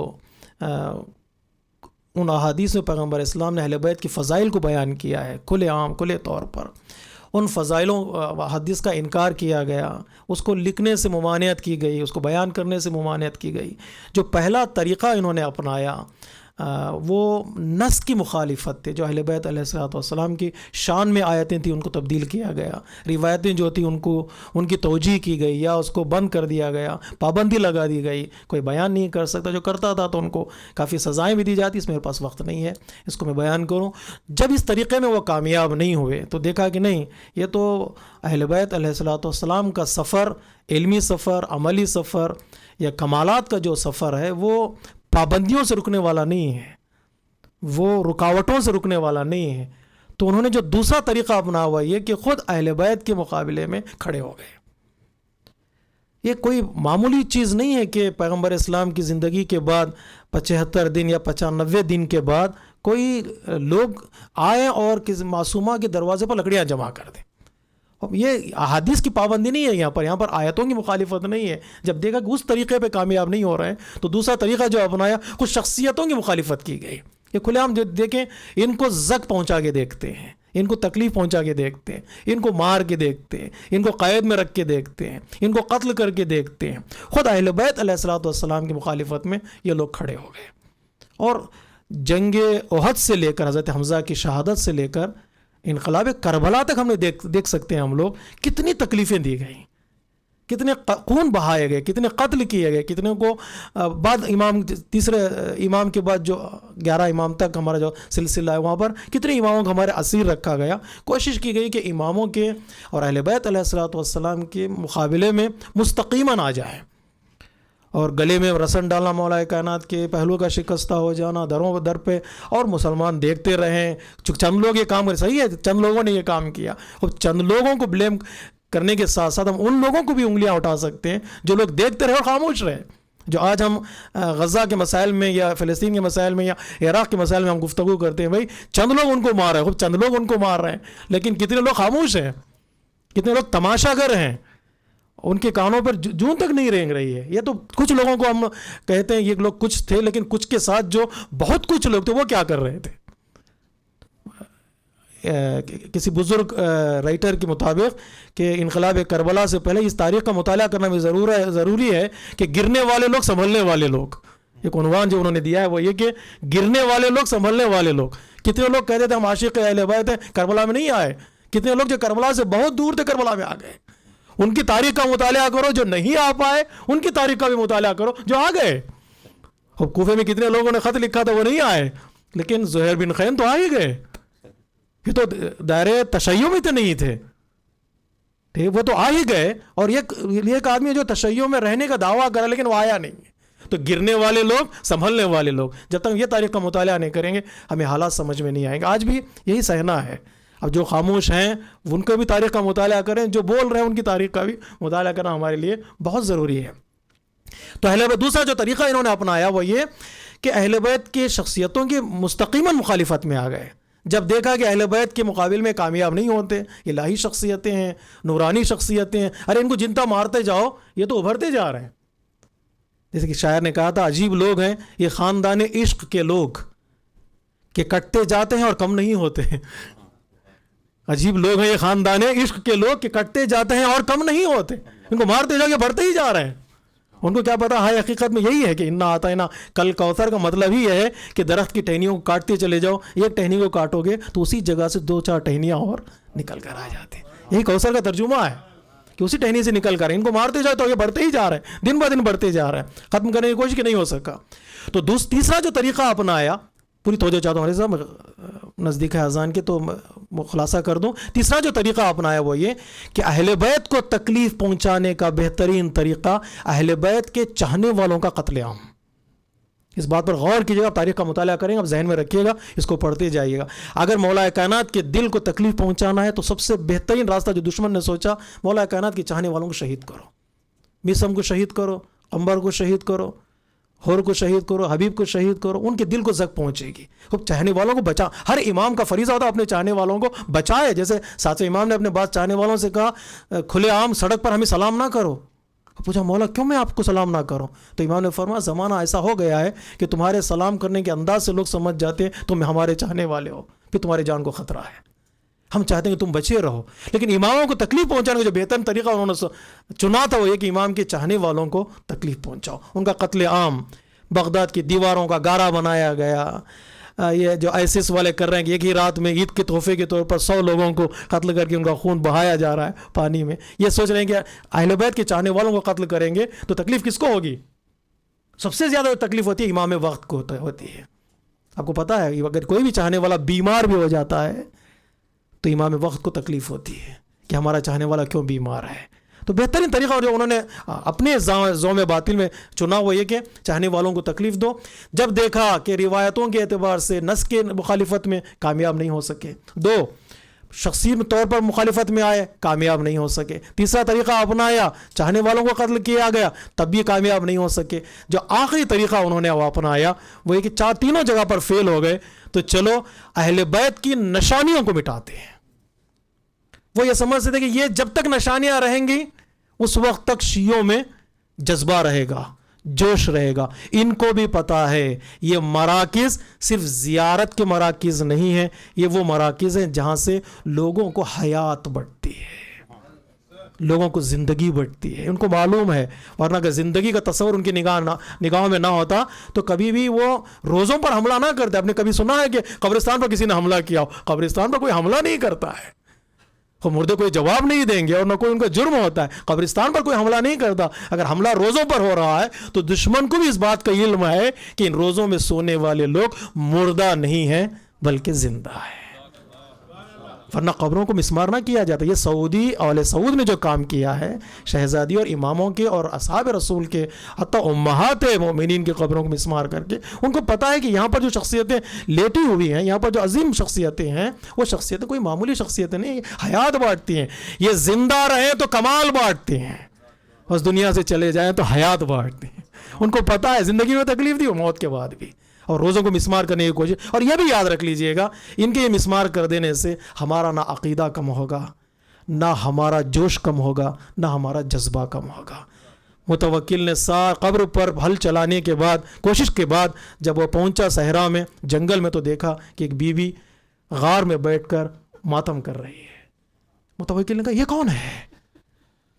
ان احادیث میں پیغمبر اسلام نے اہل بیت کی فضائل کو بیان کیا ہے کھلے عام کھلے طور پر. ان فضائلوں حدیث کا انکار کیا گیا، اس کو لکھنے سے ممانعت کی گئی، اس کو بیان کرنے سے ممانعت کی گئی. جو پہلا طریقہ انہوں نے اپنایا وہ نص کی مخالفت تھے. جو اہل بیت علیہ الصلوۃ والسلام کی شان میں آیتیں تھیں ان کو تبدیل کیا گیا، روایتیں جو تھیں ان کی توجیہ کی گئی یا اس کو بند کر دیا گیا، پابندی لگا دی گئی. کوئی بیان نہیں کر سکتا، جو کرتا تھا تو ان کو کافی سزائیں بھی دی جاتی. اس میرے پاس وقت نہیں ہے اس کو میں بیان کروں. جب اس طریقے میں وہ کامیاب نہیں ہوئے تو دیکھا کہ نہیں، یہ تو اہل بیت علیہ الصلوۃ والسلام کا سفر، علمی سفر، عملی سفر یا کمالات کا جو سفر ہے وہ پابندیوں سے رکنے والا نہیں ہے، وہ رکاوٹوں سے رکنے والا نہیں ہے. تو انہوں نے جو دوسرا طریقہ اپنا ہوا یہ کہ خود اہل بیت کے مقابلے میں کھڑے ہو گئے. یہ کوئی معمولی چیز نہیں ہے کہ پیغمبر اسلام کی زندگی کے بعد 75 دن یا 95 دن کے بعد کوئی لوگ آئیں اور کسی معصومہ کے دروازے پر لکڑیاں جمع کر دیں. یہ احادیث کی پابندی نہیں ہے، یہاں پر آیتوں کی مخالفت نہیں ہے. جب دیکھا کہ اس طریقے پہ کامیاب نہیں ہو رہے ہیں تو دوسرا طریقہ جو اپنایا کچھ شخصیتوں کی مخالفت کی گئی. یہ کھلے عام دیکھیں، ان کو زک پہنچا کے دیکھتے ہیں، ان کو تکلیف پہنچا کے دیکھتے ہیں، ان کو مار کے دیکھتے ہیں، ان کو قید میں رکھ کے دیکھتے ہیں، ان کو قتل کر کے دیکھتے ہیں. خود اہل بیت علیہ الصلوۃ والسلام کی مخالفت میں یہ لوگ کھڑے ہو گئے. اور جنگ احد سے لے کر حضرت حمزہ کی شہادت سے لے کر انقلاب کربلا تک ہم نے دیکھ سکتے ہیں ہم لوگ کتنی تکلیفیں دی گئیں، کتنے خون بہائے گئے، کتنے قتل کیے گئے، کتنے کو بعد تیسرے امام کے بعد جو 11 امام تک ہمارا جو سلسلہ ہے وہاں پر کتنے اماموں کو ہمارے اسیر رکھا گیا. کوشش کی گئی کہ اماموں کے اور اہل بیت علیہ الصلوۃ والسلام کے مقابلے میں مستقیماً آ جائیں، اور گلے میں رسن ڈالنا مولا کائنات کے پہلو کا شکستہ ہو جانا دروں در پہ، اور مسلمان دیکھتے رہیں. چند لوگ یہ کام کریں، صحیح ہے چند لوگوں نے یہ کام کیا، اور چند لوگوں کو بلیم کرنے کے ساتھ ساتھ ہم ان لوگوں کو بھی انگلیاں اٹھا سکتے ہیں جو لوگ دیکھتے رہے اور خاموش رہے. جو آج ہم غزہ کے مسائل میں یا فلسطین کے مسائل میں یا عراق کے مسائل میں ہم گفتگو کرتے ہیں، بھائی چند لوگ ان کو مار رہے ہیں، خوب چند لوگ ان کو مار رہے ہیں، لیکن کتنے لوگ خاموش ہیں، کتنے لوگ تماشا گر ہیں، ان کے کانوں پر جون تک نہیں رینگ رہی ہے. یہ تو کچھ لوگوں کو ہم کہتے ہیں یہ لوگ کچھ تھے، لیکن کچھ کے ساتھ جو بہت کچھ لوگ تھے وہ کیا کر رہے تھے. کسی بزرگ رائٹر کے مطابق کہ انقلاب کربلا سے پہلے اس تاریخ کا مطالعہ کرنا بھی ضروری ہے کہ گرنے والے لوگ سنبھلنے والے لوگ. ایک عنوان جو انہوں نے دیا ہے وہ یہ کہ گرنے والے لوگ سنبھلنے والے لوگ. کتنے لوگ کہتے تھے ہم عاشق اہل بیت ہیں، کربلا میں نہیں آئے. کتنے لوگ جو کربلا سے بہت دور تھے کربلا میں آ گئے. ان کی تاریخ کا مطالعہ کرو، جو نہیں آ پائے ان کی تاریخ کا بھی مطالعہ کرو جو آ گئے. کوفے میں کتنے لوگوں نے خط لکھا تھا وہ نہیں آئے، لیکن زہیر بن خین تو آ ہی گئے. یہ تو دائرے تشیع میں تو نہیں تھے، وہ تو آ ہی گئے. اور ایک آدمی جو تشیع میں رہنے کا دعویٰ کرا لیکن وہ آیا نہیں. تو گرنے والے لوگ سنبھلنے والے لوگ، جب تک یہ تاریخ کا مطالعہ نہیں کریں گے ہمیں حالات سمجھ میں نہیں آئیں گے. آج بھی یہی سہنا ہے. اب جو خاموش ہیں ان کو بھی تاریخ کا مطالعہ کریں، جو بول رہے ہیں ان کی تاریخ کا بھی مطالعہ کرنا ہمارے لیے بہت ضروری ہے. تو اہل بیت دوسرا جو طریقہ انہوں نے اپنایا وہ یہ کہ اہل بیت کے شخصیتوں کی مستقیماً مخالفت میں آ گئے. جب دیکھا کہ اہل بیت کے مقابل میں کامیاب نہیں ہوتے، الہی شخصیتیں ہیں، نورانی شخصیتیں ہیں، ارے ان کو جنتا مارتے جاؤ یہ تو ابھرتے جا رہے ہیں. جیسے کہ شاعر نے کہا تھا عجیب لوگ ہیں یہ خاندان عشق کے لوگ کہ کٹتے جاتے ہیں اور کم نہیں ہوتے. عجیب لوگ ہیں یہ خاندان عشق کے لوگ کہ کٹتے جاتے ہیں اور کم نہیں ہوتے. ان کو مارتے جا کے بڑھتے ہی جا رہے ہیں. ان کو کیا پتا ہے حقیقت میں یہی ہے کہ انا آتینا کل کوثر کا مطلب ہی ہے کہ درخت کی ٹہنیوں کو کاٹتے چلے جاؤ. ایک ٹہنی کو کاٹو گے تو اسی جگہ سے 2-4 ٹہنیاں اور نکل کر آ جاتے ہیں. یہی کوثر کا ترجمہ ہے کہ اسی ٹہنی سے نکل کر ان کو مارتے جاؤ تو یہ بڑھتے ہی جا رہے ہیں، دن بہ دن بڑھتے جا رہے ہیں، ختم کرنے کی کوشش نہیں ہو سکا. تو تیسرا جو طریقہ اپنایا، پوری توجہ چاہتا ہوں صاحب نزدیک ہے اذان کے تو خلاصہ کر دوں. تیسرا جو طریقہ اپنایا وہ یہ کہ اہل بیت کو تکلیف پہنچانے کا بہترین طریقہ اہل بیت کے چاہنے والوں کا قتل عام. اس بات پر غور کیجیے گا، تاریخ کا مطالعہ کریں گے، اب ذہن میں رکھیے گا، اس کو پڑھتے جائیے گا. اگر مولا کائنات کے دل کو تکلیف پہنچانا ہے تو سب سے بہترین راستہ جو دشمن نے سوچا، مولا کائنات کے چاہنے والوں کو شہید کرو. میسم کو شہید کرو، قمبر کو شہید کرو، حور کو شہید کرو، حبیب کو شہید کرو. ان کے دل کو زک پہنچے گی. خوب چاہنے والوں کو بچا. ہر امام کا فریضہ ہوتا ہے اپنے چاہنے والوں کو بچائے. جیسے ساتویں امام نے اپنے بعض چاہنے والوں سے کہا کھلے عام سڑک پر ہمیں سلام نہ کرو، پوچھا مولا کیوں میں آپ کو سلام نہ کروں؟ تو امام نے فرمایا زمانہ ایسا ہو گیا ہے کہ تمہارے سلام کرنے کے انداز سے لوگ سمجھ جاتے ہیں تم ہمارے چاہنے والے ہو، پھر تمہاری جان کو خطرہ ہے، ہم چاہتے ہیں کہ تم بچے رہو۔ لیکن اماموں کو تکلیف پہنچانے کا جو بہترین طریقہ انہوں نے چنا تھا وہ یہ کہ امام کے چاہنے والوں کو تکلیف پہنچاؤ۔ ان کا قتل عام، بغداد کی دیواروں کا گارا بنایا گیا، یہ جو آئسس والے کر رہے ہیں کہ ایک ہی رات میں عید کے تحفے کے طور پر 100 لوگوں کو قتل کر کے ان کا خون بہایا جا رہا ہے پانی میں، یہ سوچ رہے ہیں کہ اہل بیت کے چاہنے والوں کو قتل کریں گے تو تکلیف کس کو ہوگی؟ سب سے زیادہ تکلیف ہوتی ہے امام وقت کو ہوتی ہے۔ آپ کو پتہ ہے اگر کوئی بھی چاہنے والا بیمار بھی ہو جاتا ہے تو امام وقت کو تکلیف ہوتی ہے کہ ہمارا چاہنے والا کیوں بیمار ہے۔ تو بہترین طریقہ جو انہوں نے اپنے زوم باطل میں چنا وہ یہ کہ چاہنے والوں کو تکلیف دو۔ جب دیکھا کہ روایتوں کے اعتبار سے نص کے مخالفت میں کامیاب نہیں ہو سکے، 2 شخصی طور پر مخالفت میں آئے کامیاب نہیں ہو سکے، تیسرا طریقہ اپنایا چاہنے والوں کو قتل کیا گیا تب بھی کامیاب نہیں ہو سکے، جو آخری طریقہ انہوں نے اپنایا وہ یہ کہ تینوں جگہ پر فیل ہو گئے تو چلو اہل بیت کی نشانیوں کو مٹاتے ہیں۔ وہ یہ سمجھتے تھے کہ یہ جب تک نشانیاں رہیں گی اس وقت تک شیعوں میں جذبہ رہے گا، جوش رہے گا۔ ان کو بھی پتا ہے یہ مراکز صرف زیارت کے مراکز نہیں ہیں، یہ وہ مراکز ہیں جہاں سے لوگوں کو حیات بڑھتی ہے، لوگوں کو زندگی بڑھتی ہے۔ ان کو معلوم ہے، ورنہ اگر زندگی کا تصور ان کی نگاہوں میں نہ ہوتا تو کبھی بھی وہ روزوں پر حملہ نہ کرتے۔ آپ نے کبھی سنا ہے کہ قبرستان پر کسی نے حملہ کیا ہو؟ قبرستان پر کوئی حملہ نہیں کرتا ہے، وہ مردے کوئی جواب نہیں دیں گے اور نہ کوئی ان کا جرم ہوتا ہے۔ قبرستان پر کوئی حملہ نہیں کرتا۔ اگر حملہ روزوں پر ہو رہا ہے تو دشمن کو بھی اس بات کا علم ہے کہ ان روزوں میں سونے والے لوگ مردہ نہیں ہیں بلکہ زندہ ہیں، ورنہ قبروں کو مسمار نہ کیا جاتا۔ یہ سعودی اہل سعود نے جو کام کیا ہے شہزادی اور اماموں کے اور اصحاب رسول کے حتیٰ امہات مومنین کی قبروں کو مسمار کر کے، ان کو پتہ ہے کہ یہاں پر جو شخصیتیں لیٹی ہوئی ہیں، یہاں پر جو عظیم شخصیتیں ہیں، وہ شخصیتیں کوئی معمولی شخصیتیں نہیں، حیات بانٹتی ہیں۔ یہ زندہ رہیں تو کمال بانٹتے ہیں، اس دنیا سے چلے جائیں تو حیات بانٹتے ہیں۔ ان کو پتہ ہے زندگی میں تکلیف دی اور موت کے بعد بھی، اور روزوں کو مسمار کرنے کی کوشش۔ اور یہ بھی یاد رکھ لیجئے گا ان کے یہ مسمار کر دینے سے ہمارا نہ عقیدہ کم ہوگا، نہ ہمارا جوش کم ہوگا، نہ ہمارا جذبہ کم ہوگا۔ متوکل نے قبر پر ہل چلانے کے بعد، کوشش کے بعد، جب وہ پہنچا صحرا میں، جنگل میں، تو دیکھا کہ ایک بیوی غار میں بیٹھ کر ماتم کر رہی ہے۔ متوکل نے کہا یہ کون ہے؟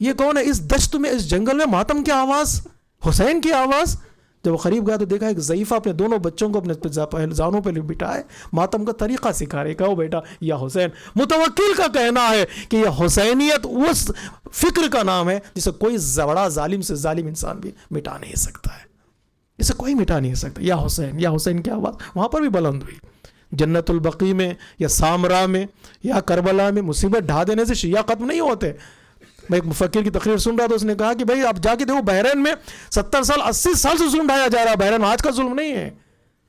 یہ کون ہے اس دشت میں، اس جنگل میں ماتم کی آواز، حسین کی آواز؟ جب وہ قریب گیا تو دیکھا ایک ضعیفہ اپنے دونوں بچوں کو اپنے زانوں پہ بٹھائے ماتم کا طریقہ سکھا رہے، کہو بیٹا یا حسین۔ متوکل کا کہنا ہے کہ یہ حسینیت اس فکر کا نام ہے جسے کوئی بڑا ظالم سے ظالم انسان بھی مٹا نہیں سکتا ہے، اسے کوئی مٹا نہیں سکتا۔ یا حسین کی آواز وہاں پر بھی بلند ہوئی۔ جنت البقیع میں یا سامرا میں یا کربلا میں مصیبت ڈھا دینے سے شیعہ ختم نہیں ہوتے۔ میں ایک مفکر کی تقریر سن رہا تھا، اس نے کہا کہ بھائی آپ جا کے دیکھو بحرین میں 70 سال 80 سال سے ظلم ڈھایا جا رہا ہے۔ بحرین آج کا ظلم نہیں ہے،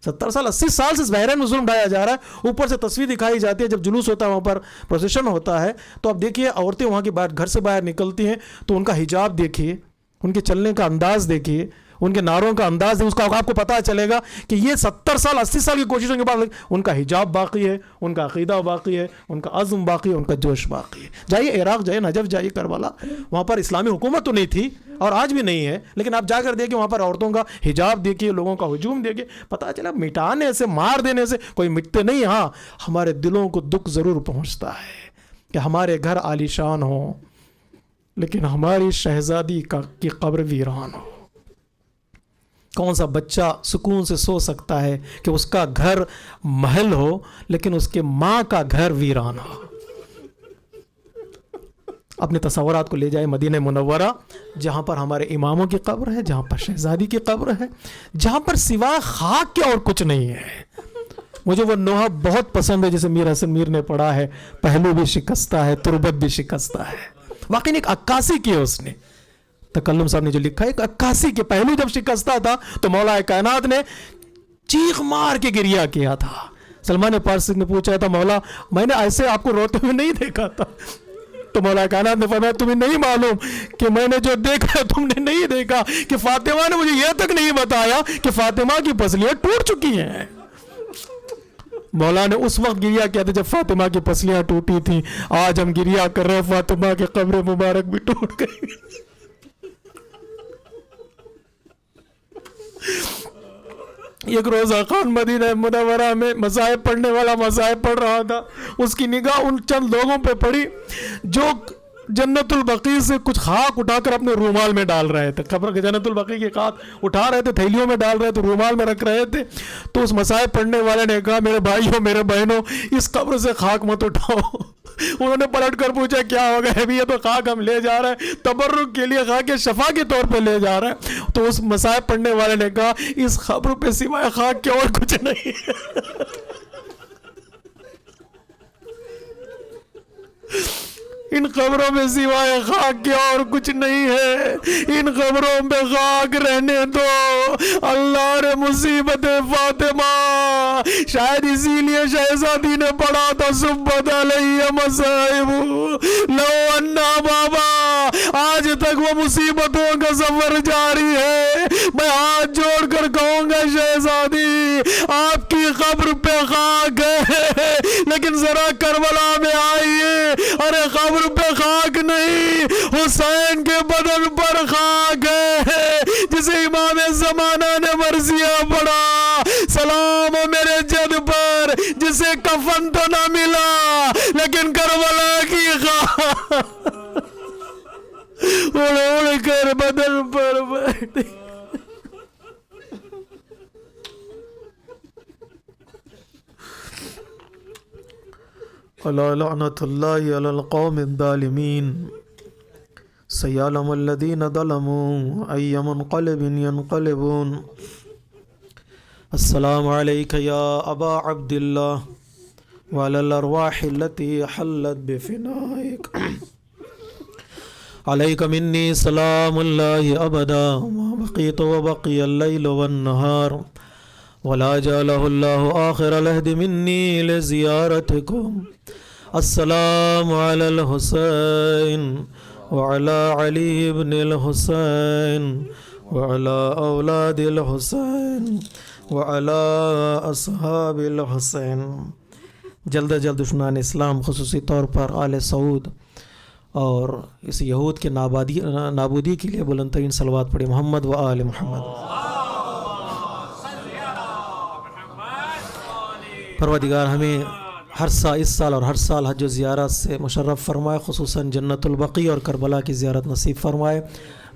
70 سال 80 سال سے بحرین میں ظلم ڈھایا جا رہا ہے۔ اوپر سے تصویر دکھائی جاتی ہے، جب جلوس ہوتا ہے وہاں پر پروسیشن ہوتا ہے تو آپ دیکھیے عورتیں وہاں کے باہر گھر سے باہر نکلتی ہیں تو ان کا حجاب دیکھیے، ان کے چلنے کا انداز دیکھیے، ان کے نعروں کا انداز ہے، اس کا آپ کو پتہ چلے گا کہ یہ 70 سال 80 سال کی کوششوں کے بعد ان کا حجاب باقی ہے، ان کا عقیدہ باقی ہے، ان کا عزم باقی ہے، ان کا جوش باقی ہے۔ جائیے عراق جائیے، نجف جائیے، کربلا، وہاں پر اسلامی حکومت تو نہیں تھی اور آج بھی نہیں ہے، لیکن آپ جا کر دیکھیں وہاں پر عورتوں کا حجاب دیکھیے، لوگوں کا ہجوم دیکھیے، پتہ چلا مٹانے سے، مار دینے سے کوئی مٹتے نہیں۔ ہاں ہمارے دلوں کو دکھ ضرور پہنچتا ہے کہ ہمارے گھر عالیشان ہوں لیکن ہماری شہزادی کی قبر ویران ہو۔ کون سا بچہ سکون سے سو سکتا ہے کہ اس کا گھر محل ہو لیکن اس کے ماں کا گھر ویران ہو؟ اپنے تصورات کو لے جائے مدینہ منورہ، جہاں پر ہمارے اماموں کی قبر ہے، جہاں پر شہزادی کی قبر ہے، جہاں پر سوائے خاک کے اور کچھ نہیں ہے۔ مجھے وہ نوحہ بہت پسند ہے جسے میر حسن میر نے پڑھا ہے، پہلو بھی شکستہ ہے، تربت بھی شکستہ ہے۔ واقعی ایک عکاسی کی ہے اس نے، تکلم صاحب نے جو لکھا ہے، ایک عکاسی کے پہلو جب شکستہ تھا تو مولا کائنات نے چیخ مار کے گریہ کیا تھا۔ سلمان پارسی نے پوچھا تھا مولا میں نے ایسے آپ کو روتے ہوئے نہیں دیکھا تھا، تو مولا کائنات نے فرمایا تمہیں نہیں معلوم کہ میں نے جو دیکھا تم نے نہیں دیکھا، کہ فاطمہ نے مجھے یہ تک نہیں بتایا کہ فاطمہ کی پسلیاں ٹوٹ چکی ہیں۔ مولا نے اس وقت گریہ کیا تھا جب فاطمہ کی پسلیاں ٹوٹی تھیں، آج ہم گریہ کر رہے ہیں فاطمہ کی قبر مبارک بھی ٹوٹ گئی۔ ایک روزہ خان مدینہ منورہ میں مصائب پڑھنے والا مصائب پڑھ رہا تھا، اس کی نگاہ ان چند لوگوں پہ پڑی جو جنت البقیع سے کچھ خاک اٹھا کر اپنے رومال میں ڈال رہے تھے. قبر کے جنت البقیع کی خاک اٹھا رہے تھے، تھیلیوں میں ڈال رہے تھے، رومال میں رکھ رہے تھے. تو اس مصائب پڑھنے والے نے کہا میرے بھائیوں میرے بہنوں اس قبر سے خاک مت اٹھاؤ. انہوں نے پلٹ کر پوچھا کیا ہوگا؟ ہے بھی یہ تو خاک ہم لے جا رہے ہیں، تبرک کے لیے خاک شفا کے طور پہ لے جا رہے ہیں. تو اس مصائب پڑھنے والے نے کہا اس قبر پہ سوائے خاک کے اور کچھ نہیں. ان قبروں میں سوائے خاک کے اور کچھ نہیں ہے. ان قبروں پہ خاک رہنے دو. اللہ نے مصیبت فاطمہ شاید اسی لیے شہزادی نے پڑھا تھا سبت علیہ مصائب لو انا بابا. آج تک وہ مصیبتوں کا سفر جاری ہے. میں ہاتھ جوڑ کر کہوں گا شہزادی آپ کی قبر پہ خاک ہے لیکن ذرا کربلا میں آئیے. ارے قبر پہ خاک نہیں، حسین کے بدن پر خاک ہے جسے امام زمانہ نے مرثیہ پڑھا. سلام ہو میرے جد پر جسے کفن تو نہ ملا لیکن کربلا کی خاک اڑ اڑ کر بدن پر بیٹھی. الا لعنت اللہ علی القوم الظالمین سیعلم الذین ظلموا ای منقلب ینقلبون. السلام علیک یا ابا عبد اللہ وعلی الارواح التي حلت بفنائک. علیک منی سلام اللہ ابدا ما بقیت وبقی اللیل والنہار ولا جعلہ اللہ آخر العہد منی لزیارتکم. السلام علی الحسین وعلی علی بن الحسین وعلی اولاد الحسین وعلی اصحاب الحسین. جلد از جلد دشمنان اسلام خصوصی طور پر آل سعود اور اس یہود کے نابودی کے لیے بلند ترین صلوات پڑھیں. محمد و آل محمد. پروردگار ہمیں ہر سال اس سال اور ہر سال حج و زیارت سے مشرف فرمائے، خصوصاً جنت البقیع اور کربلا کی زیارت نصیب فرمائے.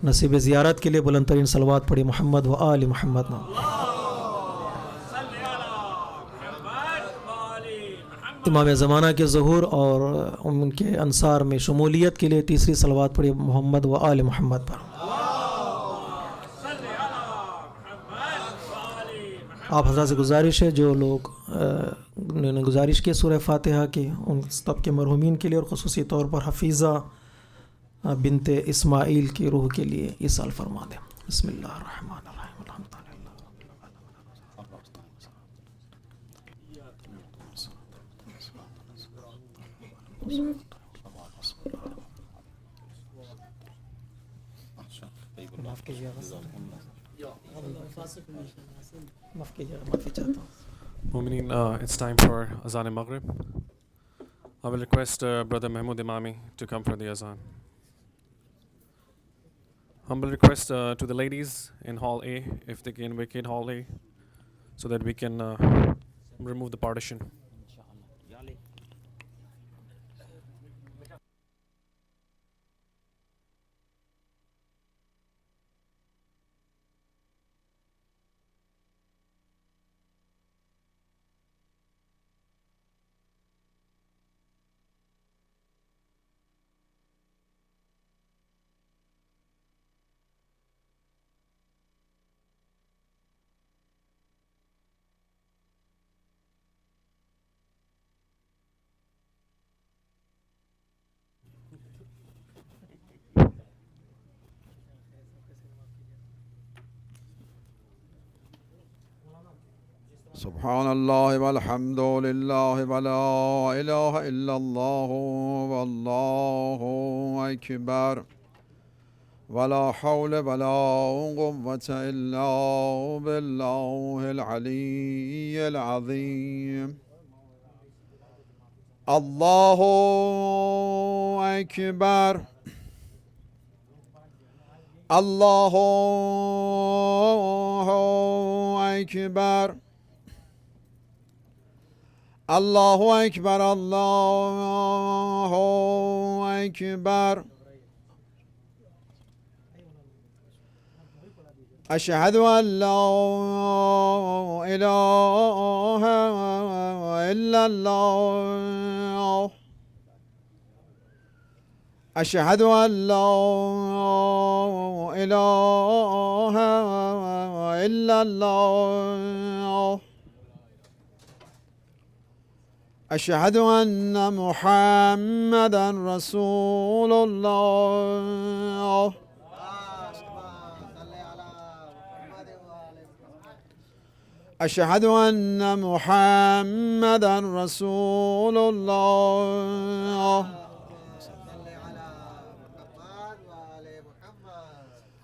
نصیب زیارت کے لیے بلند ترین صلوات پڑھی. محمد و آل محمد. امام زمانہ کے ظہور اور ان کے انصار میں شمولیت کے لیے تیسری صلوات پڑھی. محمد و آل محمد پر. آپ حضرات سے گزارش ہے جو لوگ نے گزارش کی سورہ فاتحہ کی ان سب کے مرحومین کے لیے اور خصوصی طور پر حفیظہ بنت اسماعیل کی روح کے لیے یہ سال فرما دیں. بسم اللہ الرحمن الرحیم. الحمد Mu'mineen, it's time for Azan al-Maghrib. I will request Brother Mahmood Imami to come for the Azan. Humble request to the ladies in Hall A, if they can vacate Hall A, so that we can remove the partition. سبحان اللہ والحمد للہ ولا الہ الا اللہ واللہ اکبر ولا حول ولا قوة الا باللہ العلی العظیم. اللہ اکبر اللہ أكبر الله أكبر الله أكبر أشهد أن لا إله إلا الله أشهد أن لا إله إلا الله أشهد أن محمدا رسول الله أشهد أن محمدا رسول الله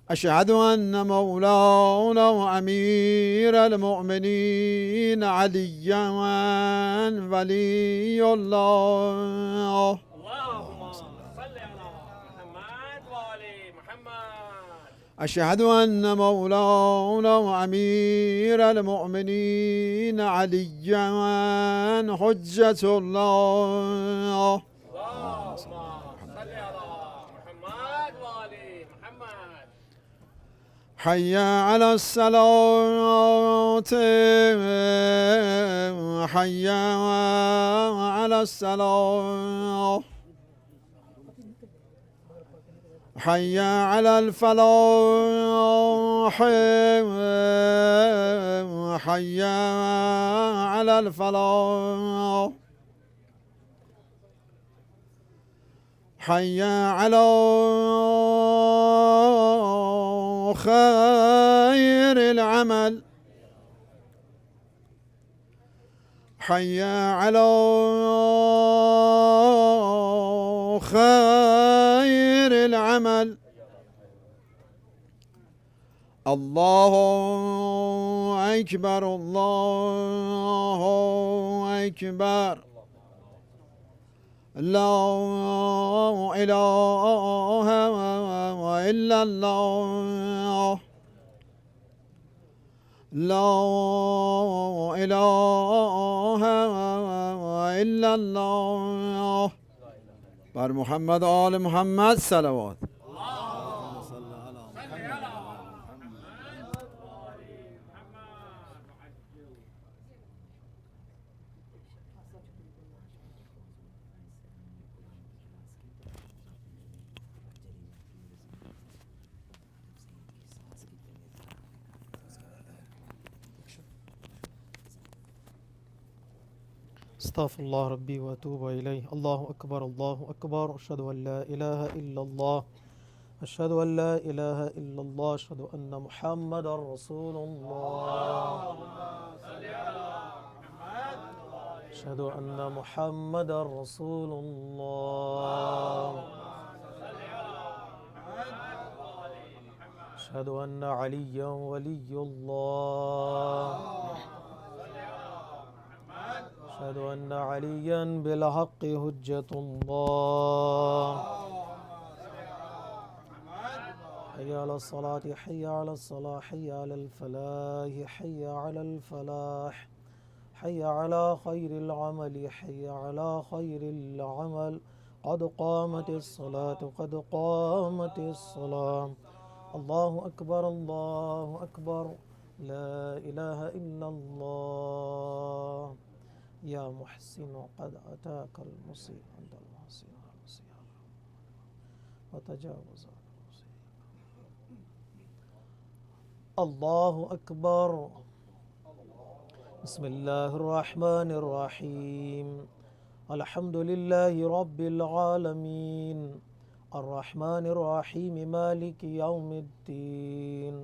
أشهد أن مولانا وأمير المؤمنين عليا ولي الله اللهم صل على محمد وآل محمد. أشهد أن مولانا وأمير المؤمنين عليا حجة الله اللهم صل على محمد وآل محمد. حي على الصلاة حي على الصلاة حي على الفلاح حي على الفلاح حي على خير العمل حي على خير العمل الله أكبر الله أكبر لا إله إلا الله لا إله إلا الله بر محمد آل محمد صلوات استغفر الله ربي واتوب اليه. الله اكبر الله اكبر. اشهد ان لا اله الا الله اشهد ان لا اله الا الله اشهد ان محمد رسول الله اشهد ان محمد رسول الله اشهد ان عليا ولي الله أشهد أن عليا بالحق حجة الله حي على الصلاة حي على الصلاة حي على الفلاح حي على الفلاح حي على خير العمل حي على خير العمل قد قامت الصلاة قد قامت الصلاة الله أكبر الله أكبر لا إله إلا الله يا محسن قد أتاك المصير عند المحسن وتجاوز عن المصير. الله أكبر. بسم الله الرحمن الرحيم الحمد لله رب العالمين الرحمن الرحيم مالك يوم الدين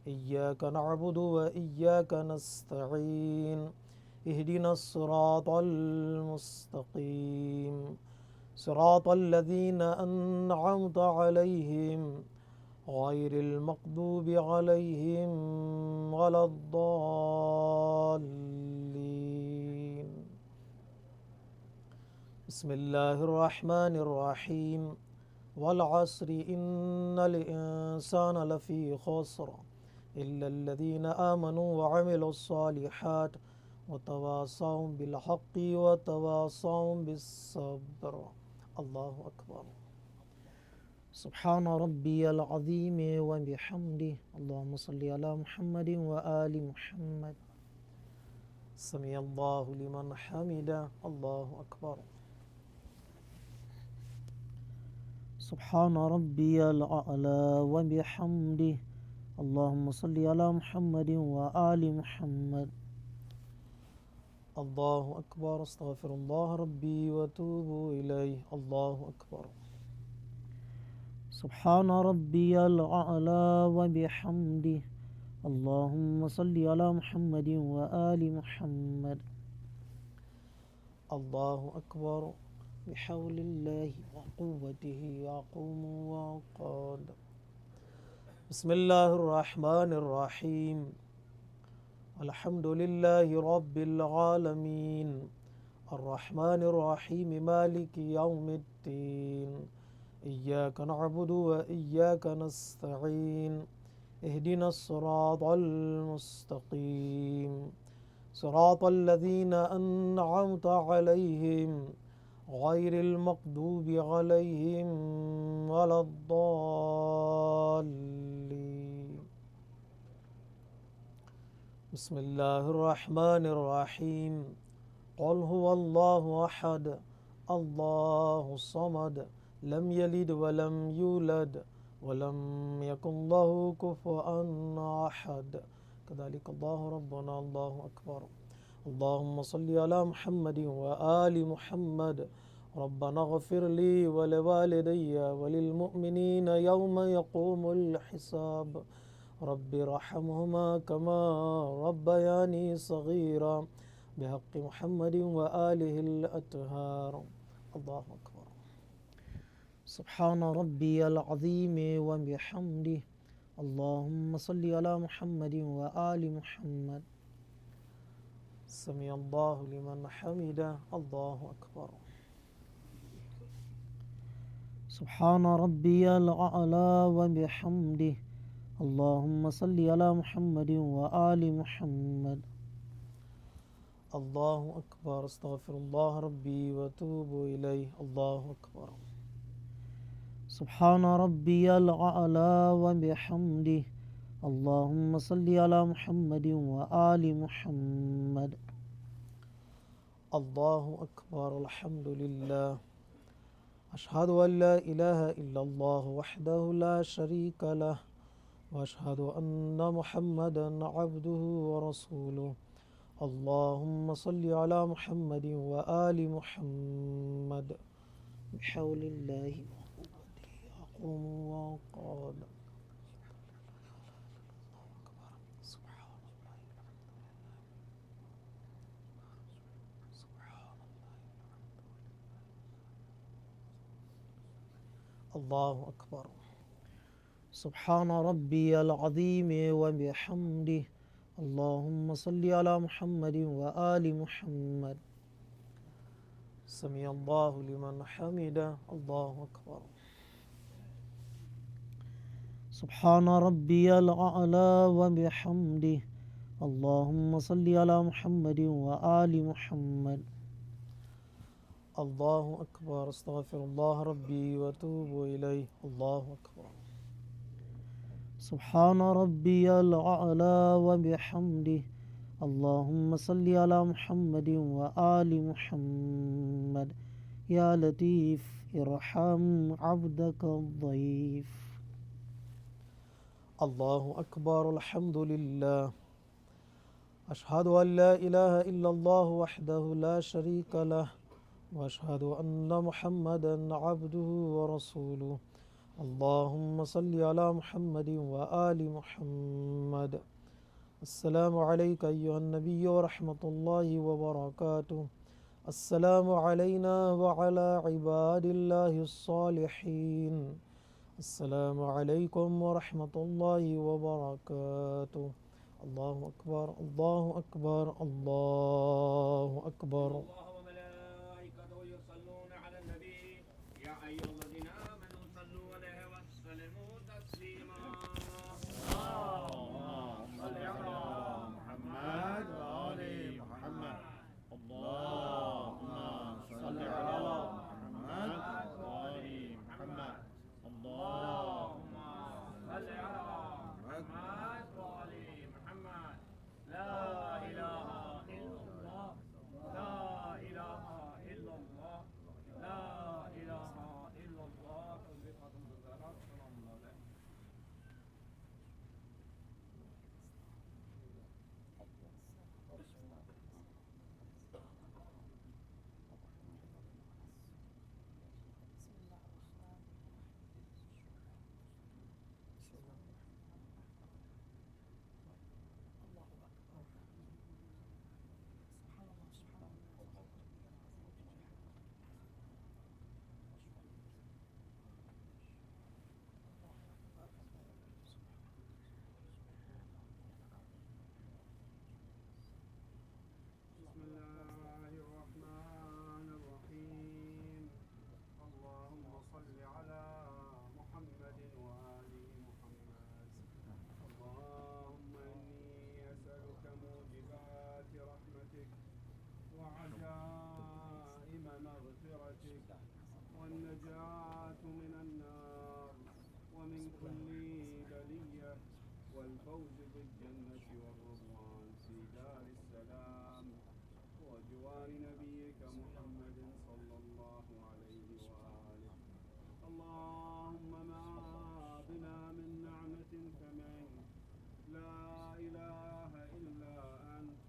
إياك نعبد وإياك نستعين اهدنا الصراط المستقيم صراط الذين أنعمت عليهم غير المغضوب عليهم ولا الضالين. بسم الله الرحمن الرحيم والعصر إن الإنسان لفي خسر إلا الذين آمنوا وعملوا الصالحات وتواصوا بالحق وتواصوا بالصبر. الله أكبر. سبحان ربي العظيم وبحمده. اللهم صل على محمد وآل محمد. سمع الله لمن حمده. الله أكبر. سبحان ربي الأعلى وبحمده. اللهم صل على محمد وآل محمد. الله أكبر. استغفر الله ربي وأتوب إليه. الله أكبر. سبحان ربي الأعلى وبحمده. اللهم صل على محمد وآل محمد. الله أكبر. بحول الله وقوته أقوم وأقعد. بسم الله الرحمن الرحيم. الحمد لله رب العالمين الرحمن الرحيم مالك يوم الدين إياك نعبد وإياك نستعين اهدنا الصراط المستقيم صراط الذين أنعمت عليهم غير المغضوب عليهم ولا الضالين. بسم الله الرحمن الرحيم. قل هو الله أحد الله الصمد لم يلد ولم يولد ولم يكن له كفوا أحد. كذلك الله ربنا. الله أكبر. اللهم صل على محمد وآل محمد. ربنا اغفر لي ولوالدي وللمؤمنين يوم يقوم الحساب. رب ارحمهما كما ربياني صغيرا بحق محمد وآله الأطهار. الله أكبر. سبحان ربي العظيم وبحمده. اللهم صل على محمد وآل محمد. سمع الله لمن حمده. الله أكبر. سبحان ربي الأعلى وبحمده. اللهم صل على محمد وآل محمد. الله أكبر. استغفر الله ربي وأتوب إليه. الله أكبر. سبحان ربي الأعلى وبحمده. اللهم صل على محمد وآل محمد. الله أكبر. الحمد لله. أشهد أن لا إله إلا الله وحده لا شريك له وأشهد أن محمدا عبده ورسوله. اللهم صل على محمد وآل محمد. بحول الله وقوته أقوم وأقعد. الله أكبر. سبحان ربي العظيم وبحمده. اللهم صل على محمد وآل محمد. سمع الله لمن حمده. الله أكبر. سبحان ربي الأعلى وبحمده. اللهم صل على محمد وآل محمد. الله أكبر. استغفر الله ربي وأتوب إليه. الله أكبر. سبحان ربي الأعلى وبحمده. اللهم صل على محمد وآل محمد. يا لطيف ارحم عبدك الضعيف. الله أكبر. الحمد لله. أشهد أن لا إله إلا الله وحده لا شريك له وأشهد أن محمدا عبده ورسوله. اللهم صل على محمد وآل محمد. السلام عليك أيها النبي ورحمة الله وبركاته. السلام علينا وعلى عباد الله الصالحين. السلام عليكم ورحمة الله وبركاته. الله أكبر. الله أكبر. الله أكبر. النجاة من النار ومن كل بلية والفوز بالجنة والرضوان في دار السلام وجوار نبيك محمد صلى الله عليه وآله. اللهم ما بنا من نعمة فمنك لا إله إلا أنت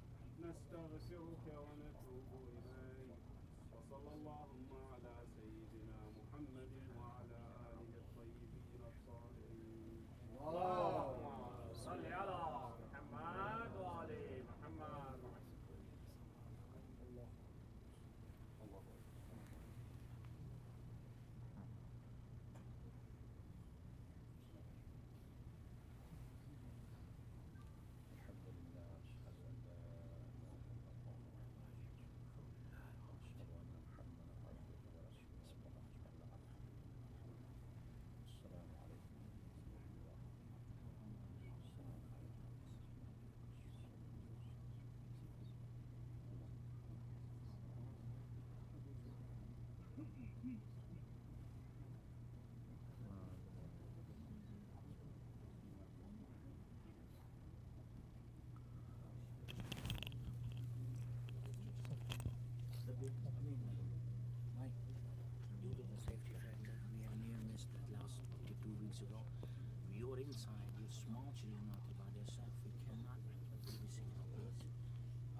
نستغفرك ونتوب إليك. وصلى اللهم على سيدنا محمد وعلى آله الطيبين الطاهرين. اللهم صل على محمد وآل محمد. Due to the safety factor, we have near missed that last 2 weeks ago. You're inside, you're small children out by yourself. We cannot babysit our kids.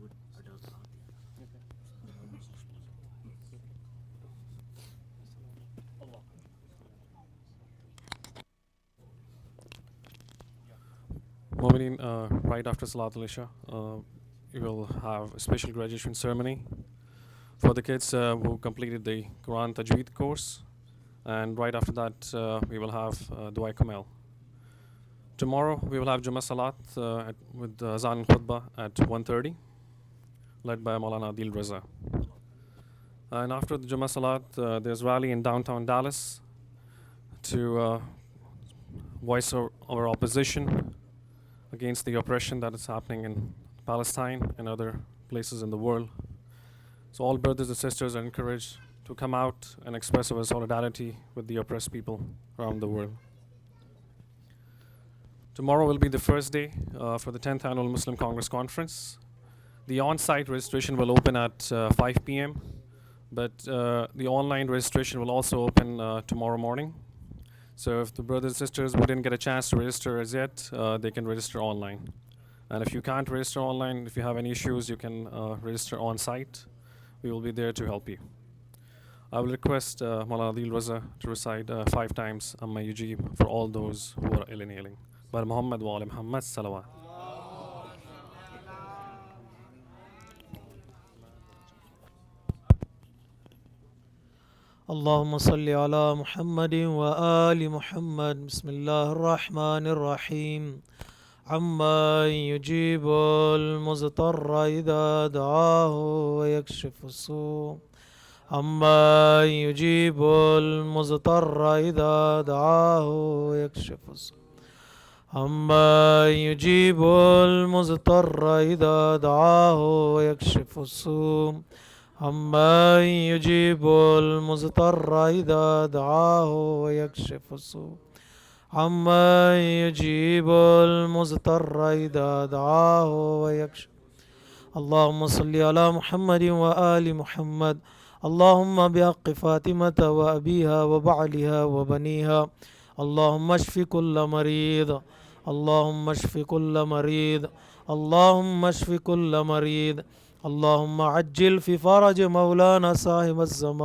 with adults out there. They're almost responsible. Mu'mineen, right after Salatul Isha, we will have a special graduation ceremony for the kids who completed the Quran Tajweed course. And right after that, we will have Dua Kamel. Tomorrow, we will have Jummah Salat with Azan and Khutbah at 1:30, led by Maulana Adil Raza. And after the Jummah Salat, there's rally in downtown Dallas to voice our opposition against the oppression that is happening in Palestine and other places in the world. So all brothers and sisters are encouraged to come out and express our solidarity with the oppressed people around the world. Tomorrow will be the first day for the 10th Annual Muslim Congress Conference. The on-site registration will open at 5 p.m., but the online registration will also open tomorrow morning. So if the brothers and sisters who didn't get a chance to register as yet, they can register online. And if you can't register online, if you have any issues, you can register on site. We will be there to help you. I will request Maulana Adil Raza to recite 5 times Amma Yujib for all those who are ill and ailing. Bar Muhammad wa ali Muhammad salawat. اللهم صل على محمد وآل محمد. بسم الله الرحمن الرحيم. عما يجيب المضطر إذا دعاه ويكشف السوء. عما يجيب المضطر إذا دعاه ويكشف السوء. عما يجيب المضطر إذا دعاه ويكشف السوء. عما يجيب المضطر إذا دعاه ويكشف السوء. عما يجيب المضطر إذا دعاه ويكشف. اللهم صل على محمد وآل محمد. اللهم بحق فاطمة وأبيها وبعلها وبنيها. اللهم اشف كل مريض. اللهم اشف كل مريض. اللهم اشف كل مريض. اللهم عجل في فرج مولانا صاحب الزمان.